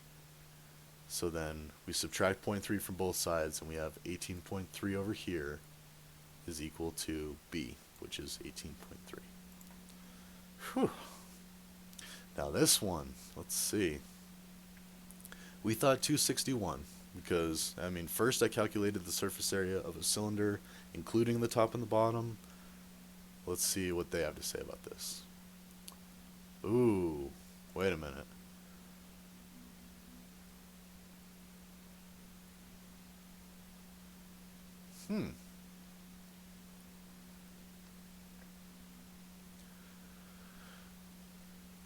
So then we subtract 0.3 from both sides, and we have 18.3 over here is equal to b, which is 18.3. Whew. Now this one, let's see. We thought 261 because, I mean, first I calculated the surface area of a cylinder, including the top and the bottom. Let's see what they have to say about this. Ooh, wait a minute.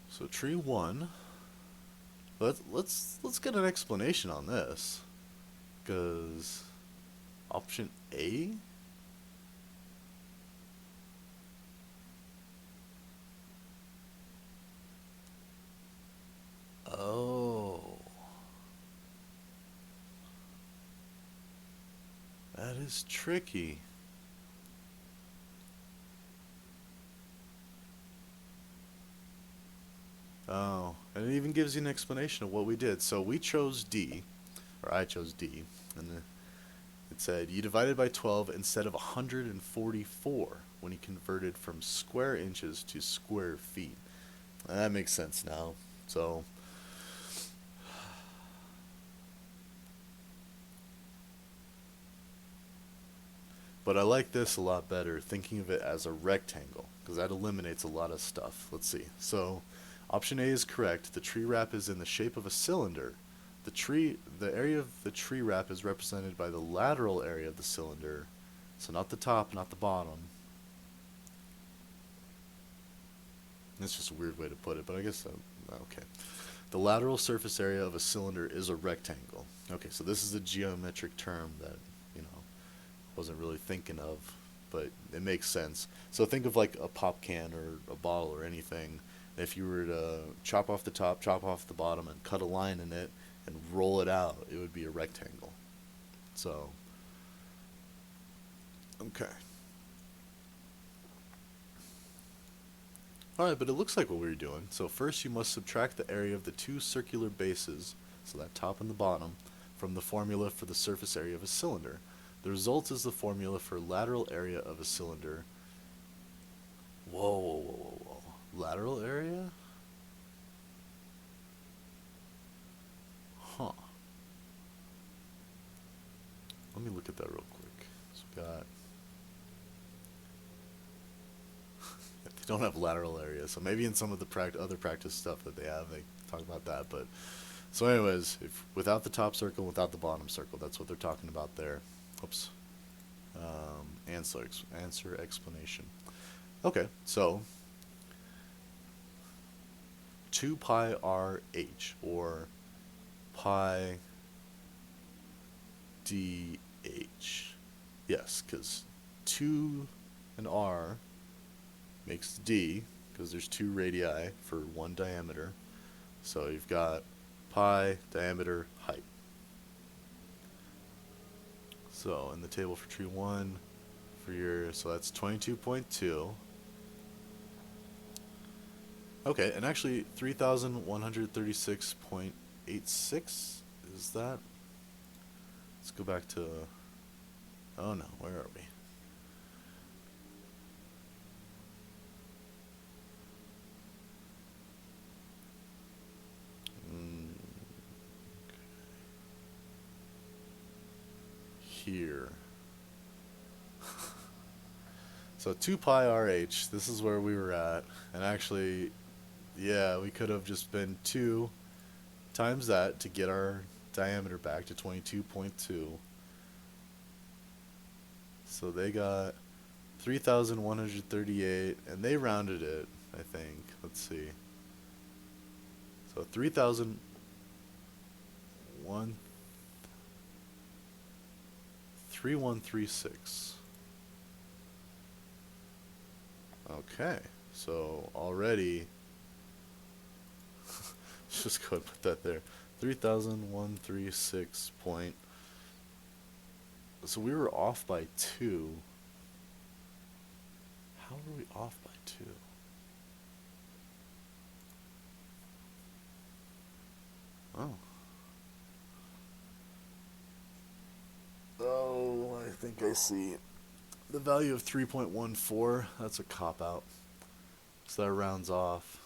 So tree 1. Let's get an explanation on this, because option A. Oh, that is tricky. Oh, and it even gives you an explanation of what we did. So we chose D, or I chose D, and it said you divided by 12 instead of 144 when you converted from square inches to square feet. That makes sense now. So, but I like this a lot better, thinking of it as a rectangle, because that eliminates a lot of stuff. Let's see. So, option A is correct. The tree wrap is in the shape of a cylinder. The area of the tree wrap is represented by the lateral area of the cylinder. So not the top, not the bottom. That's just a weird way to put it, but I guess, okay. The lateral surface area of a cylinder is a rectangle. Okay, so this is a geometric term that, you know, wasn't really thinking of, but it makes sense. So think of like a pop can or a bottle or anything. If you were to chop off the top, chop off the bottom, and cut a line in it and roll it out, it would be a rectangle. So, okay. Alright, but it looks like what we were doing. So first you must subtract the area of the two circular bases, so that top and the bottom, from the formula for the surface area of a cylinder. The result is the formula for lateral area of a cylinder. Whoa, whoa, whoa, whoa, whoa. Lateral area? Huh. Let me look at that real quick. So we got... they don't have lateral area, so maybe in some of the other practice stuff that they have, they talk about that, but... So anyways, if without the top circle, without the bottom circle, that's what they're talking about there. Oops. Answer explanation. Okay, so 2 pi r h, or pi d h. Yes, because 2 and r makes d, because there's 2 radii for 1 diameter. So you've got pi, diameter, height. So in the table for tree 1, so that's 22.2. Okay, and actually 3,136.86 is that? Let's go back to, oh no, where are we? here. So 2 pi RH, this is where we were at. And actually, yeah, we could have just been 2 times that to get our diameter back to 22.2. So they got 3,138, and they rounded it, I think. Let's see. So 3136. Okay, so already, let's just go ahead and put that there. 3,136 point. So we were off by 2. How were we off by 2? Oh. Oh, I think I see. The value of 3.14, that's a cop out. So that rounds off.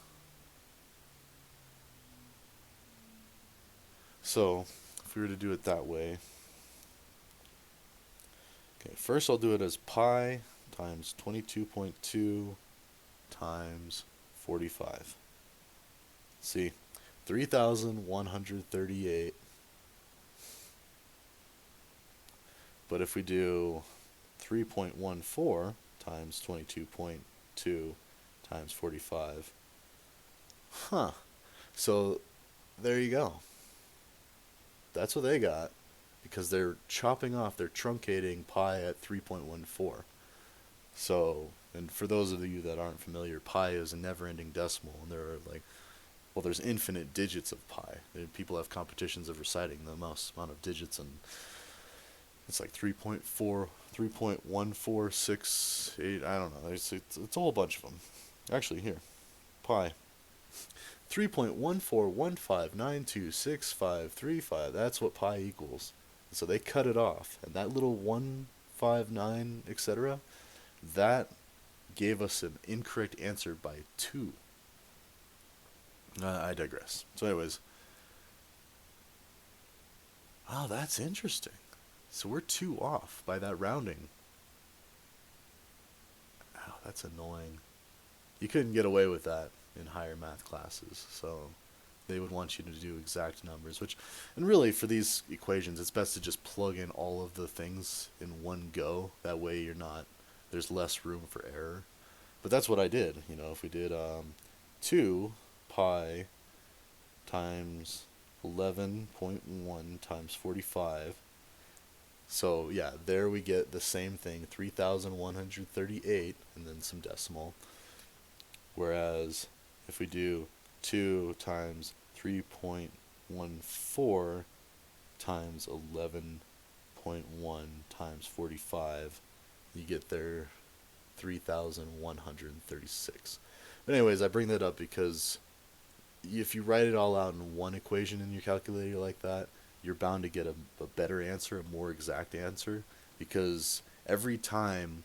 So, if we were to do it that way, okay, first I'll do it as pi times 22.2 times 45. See, 3,138. But if we do 3.14 times 22.2 times 45, huh. So, there you go. That's what they got because they're chopping off, they're truncating pi at 3.14. So, and for those of you that aren't familiar, pi is a never-ending decimal, and there are like, well, there's infinite digits of pi. People have competitions of reciting the most amount of digits, and it's like 3.4, 3.1468. I don't know. It's a whole bunch of them. Actually, here, pi 3.1415926535. That's what pi equals. So they cut it off, and that little 159, etc., that gave us an incorrect answer by 2. I digress. So, anyways, oh, that's interesting. So we're 2 off by that rounding. Oh, that's annoying. You couldn't get away with that in higher math classes, so they would want you to do exact numbers, which, and really for these equations, it's best to just plug in all of the things in one go. That way there's less room for error. But that's what I did. If we did 2 pi times 11.1 times 45. So yeah, there we get the same thing, 3,138, and then some decimal. Whereas if we do 2 times 3.14 times 11.1 times 45, you get there 3,136. But anyways, I bring that up because if you write it all out in one equation in your calculator like that, you're bound to get a better answer, a more exact answer, because every time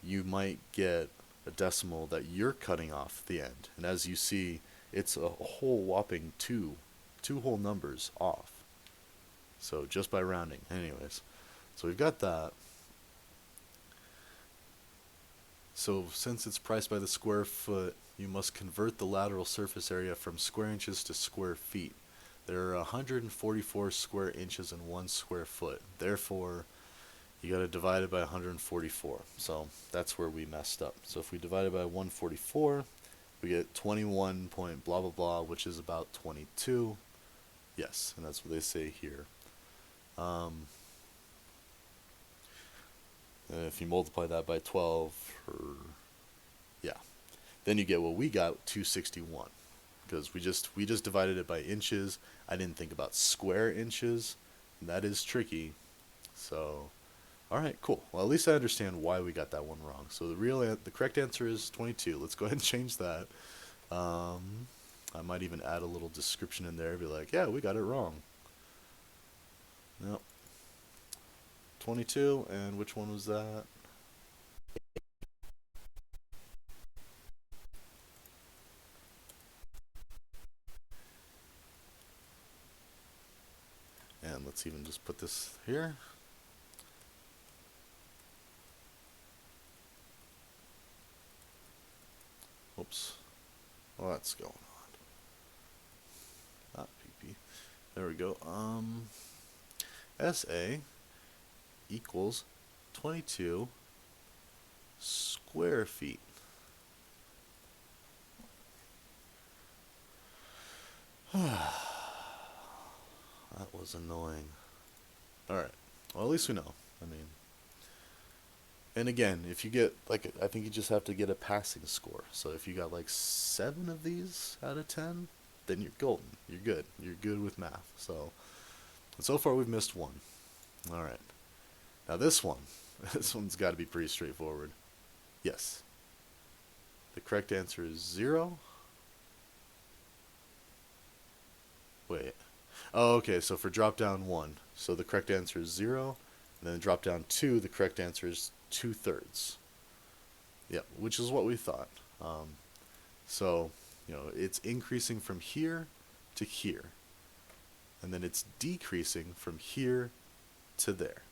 you might get a decimal that you're cutting off the end. And as you see, it's a whole whopping two whole numbers off. So just by rounding. Anyways, so we've got that. So since it's priced by the square foot, you must convert the lateral surface area from square inches to square feet. There are 144 square inches in 1 square foot. Therefore, you got to divide it by 144. So that's where we messed up. So if we divide it by 144, we get 21 point blah blah blah, which is about 22. Yes, and that's what they say here. And if you multiply that by 12, or yeah, then you get what we got, 261. Because we just divided it by inches. I didn't think about square inches. And that is tricky. So, all right, cool. Well, at least I understand why we got that one wrong. So the correct answer is 22. Let's go ahead and change that. I might even add a little description in there. Be like, yeah, we got it wrong. No. 22, and which one was that? And let's even just put this here. Oops. What's going on? Not PP. There we go. SA equals 22 square feet. That was annoying. Alright. Well, at least we know. I mean, and again, if you get, like, I think you just have to get a passing score. So if you got like 7 of these out of 10, then you're golden. You're good. You're good with math. So far we've missed one. Alright. Now this one. This one's got to be pretty straightforward. Yes. The correct answer is 0. Wait. Oh, okay, so for drop down 1, so the correct answer is 0, and then drop down 2, the correct answer is 2/3. Yep, which is what we thought. So, it's increasing from here to here, and then it's decreasing from here to there.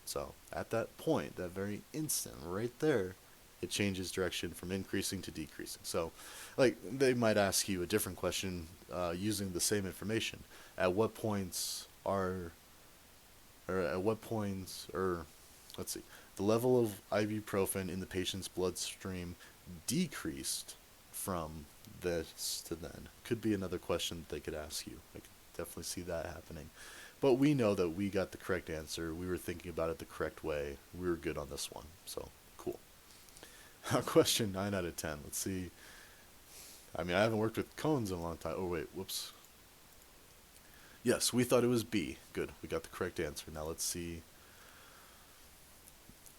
So, at that point, that very instant, right there, it changes direction from increasing to decreasing. So, like, they might ask you a different question using the same information. At what points let's see, the level of ibuprofen in the patient's bloodstream decreased from this to then? Could be another question that they could ask you. I could definitely see that happening. But we know that we got the correct answer. We were thinking about it the correct way. We were good on this one. So, cool. Question 9 out of 10. Let's see. I mean, I haven't worked with cones in a long time. Oh, wait. Whoops. Yes, we thought it was B. Good. We got the correct answer. Now let's see.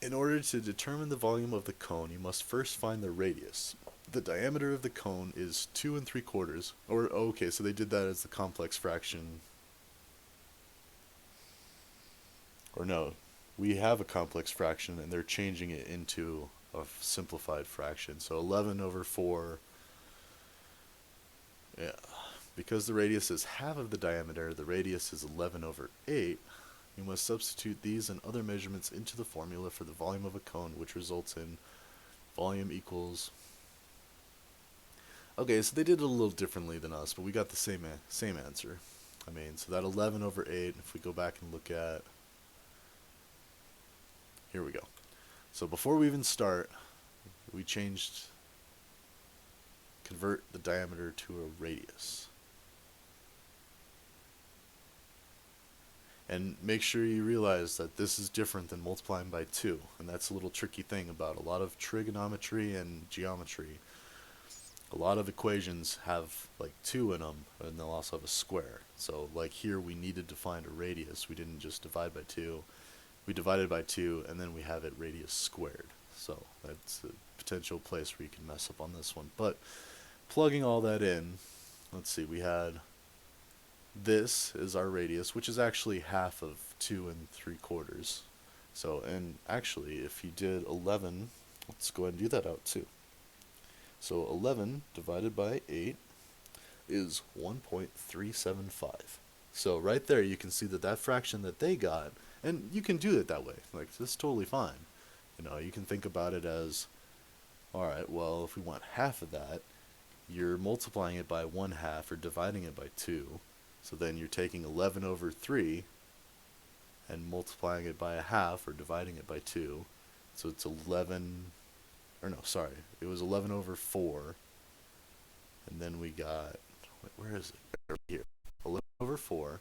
In order to determine the volume of the cone, you must first find the radius. The diameter of the cone is 2 3/4. Or, okay, so they did that as the complex fraction. Or no, we have a complex fraction and they're changing it into a simplified fraction. So 11 over 4. Yeah. Because the radius is half of the diameter, the radius is 11 over 8. You must substitute these and other measurements into the formula for the volume of a cone, which results in volume equals... Okay, so they did it a little differently than us, but we got the same answer. I mean, so that 11 over 8, if we go back and look at... Here we go. So before we even start, we convert the diameter to a radius. And make sure you realize that this is different than multiplying by 2. And that's a little tricky thing about a lot of trigonometry and geometry. A lot of equations have like 2 in them, and they'll also have a square. So like here we needed to find a radius. We didn't just divide by 2. We divided by 2, and then we have it radius squared. So that's a potential place where you can mess up on this one. But plugging all that in, let's see, we had... This is our radius, which is actually half of 2 3/4. So, and actually, if you did 11, let's go ahead and do that out too. So 11 divided by 8 is 1.375. So right there you can see that fraction that they got, and you can do it that way. Like, that's totally fine. You can think about it as, alright, well, if we want half of that, you're multiplying it by 1/2 or dividing it by 2. So then you're taking 11 over 3 and multiplying it by 1/2 or dividing it by 2. So it's 11, or no, sorry, it was 11 over 4. And then we got, wait, where is it? Right here. 11 over 4.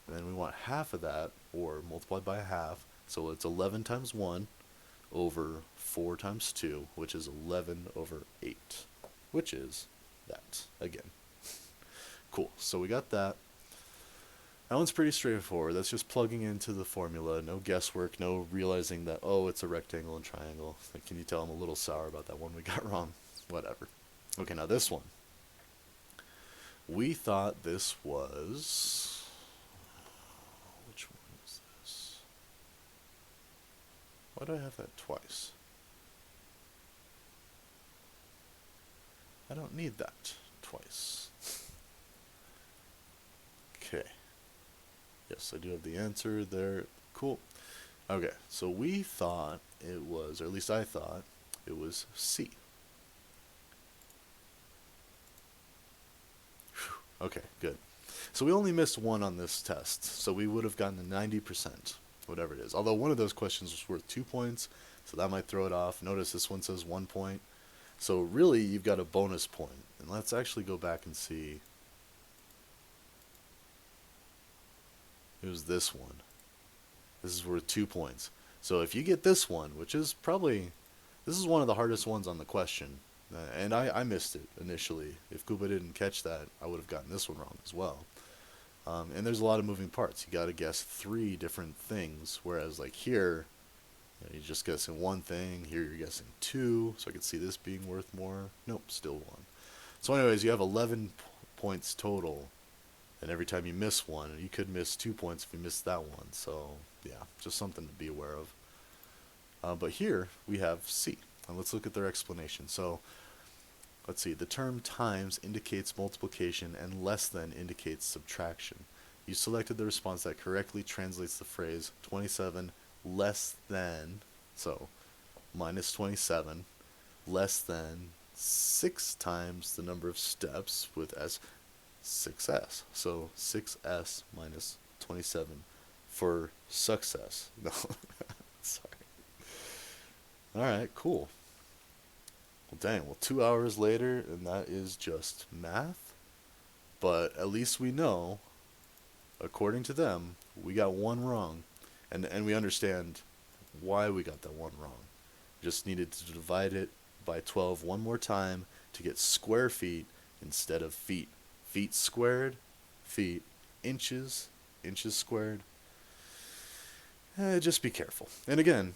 And then we want half of that, or multiplied by 1/2. So it's 11 times 1 over 4 times 2, which is 11 over 8, which is that, again. Cool, so we got that. That one's pretty straightforward. That's just plugging into the formula. No guesswork, no realizing that, oh, it's a rectangle and triangle. Like, can you tell I'm a little sour about that one we got wrong? Whatever. Okay, now this one. We thought this was... Which one was this? Why do I have that twice? I don't need that twice. Okay. Yes, I do have the answer there. Cool. Okay, so we thought it was, or at least I thought, it was C. Okay, good. So we only missed one on this test, so we would have gotten a 90%, whatever it is. Although one of those questions was worth 2 points, so that might throw it off. Notice this one says 1 point. So really, you've got a bonus point. And let's actually go back and see. It was this one. This is worth 2 points. So if you get this one, which is probably, this is one of the hardest ones on the question. And I missed it initially. If Kuba didn't catch that, I would have gotten this one wrong as well. And there's a lot of moving parts. You got to guess 3 different things, whereas like here, you're just guessing one thing. Here you're guessing two, so I could see this being worth more. Nope, still one. So anyways, you have 11 points total, and every time you miss one, you could miss 2 points if you missed that one. So yeah, just something to be aware of. But here we have C, and let's look at their explanation. So let's see, the term times indicates multiplication and less than indicates subtraction. You selected the response that correctly translates the phrase 27 less than, so minus 27, less than 6 times the number of steps with S, 6S. So 6S minus 27 for success. No, sorry. Alright, cool. Well, dang, well, 2 hours later, and that is just math. But at least we know, according to them, we got one wrong. And we understand why we got that one wrong. Just needed to divide it by 12 one more time to get square feet instead of feet. Feet squared, feet, inches, inches squared. Just be careful. And again,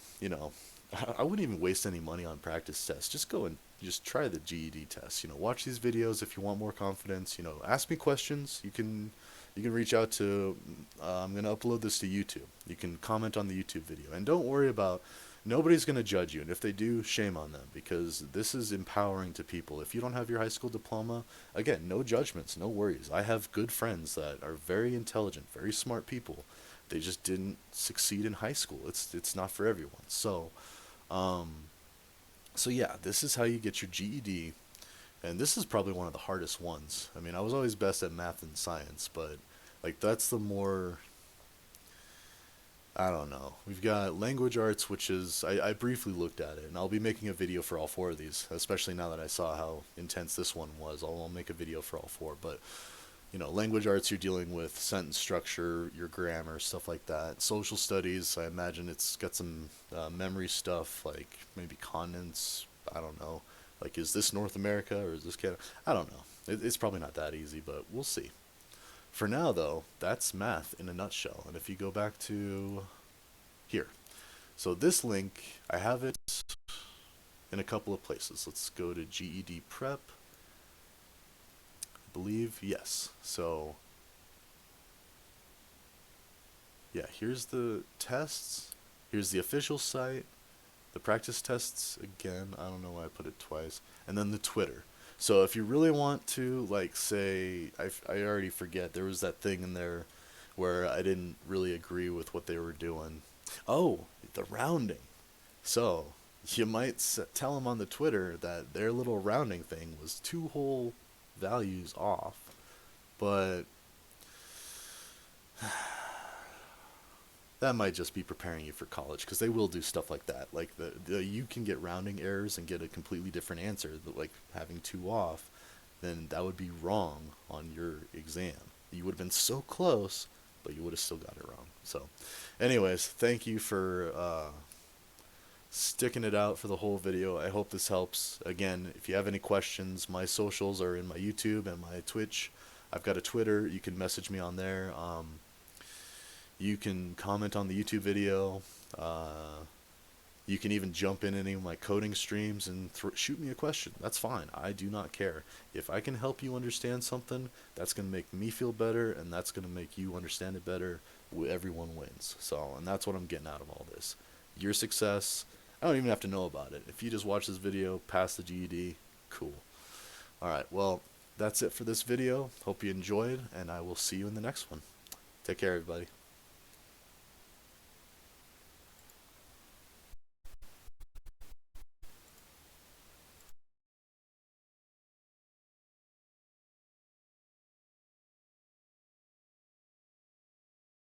I wouldn't even waste any money on practice tests. Just go and just try the GED test. Watch these videos if you want more confidence. Ask me questions. You can reach out to. I'm gonna upload this to YouTube. You can comment on the YouTube video, and don't worry about. Nobody's gonna judge you, and if they do, shame on them, because this is empowering to people. If you don't have your high school diploma, again, no judgments, no worries. I have good friends that are very intelligent, very smart people. They just didn't succeed in high school. It's not for everyone. Um, so yeah, this is how you get your GED, and this is probably one of the hardest ones. I mean, I was always best at math and science, but like that's the more, I don't know. We've got language arts, which is I briefly looked at it, and I'll be making a video for all 4 of these, especially now that I saw how intense this one was. I'll make a video for all 4, but language arts, you're dealing with sentence structure, your grammar, stuff like that. Social studies, I imagine it's got some memory stuff, like maybe continents. I don't know. Like, is this North America or is this Canada? I don't know. It's probably not that easy, but we'll see. For now, though, that's math in a nutshell. And if you go back to here, so this link, I have it in a couple of places. Let's go to GED Prep. Believe, yes. So yeah, here's the tests, here's the official site, the practice tests again, I don't know why I put it twice, and then the Twitter. So if you really want to, like, say, I already forget, there was that thing in there where I didn't really agree with what they were doing. Oh, the rounding. So you might tell them on the Twitter that their little rounding thing was 2 whole values off, but that might just be preparing you for college, because they will do stuff like that. Like you can get rounding errors and get a completely different answer, like having 2 off, then that would be wrong on your exam. You would have been so close, but you would have still got it wrong. So anyways, thank you for sticking it out for the whole video. I hope this helps. Again, if you have any questions, my socials are in my YouTube and my Twitch. I've got a Twitter. You can message me on there. You can comment on the YouTube video. You can even jump in any of my coding streams and shoot me a question. That's fine. I do not care. If I can help you understand something, that's going to make me feel better, and that's going to make you understand it better. Everyone wins. So, and that's what I'm getting out of all this. Your success, I don't even have to know about it. If you just watch this video, pass the GED, cool. Alright, well, that's it for this video. Hope you enjoyed, and I will see you in the next one. Take care, everybody.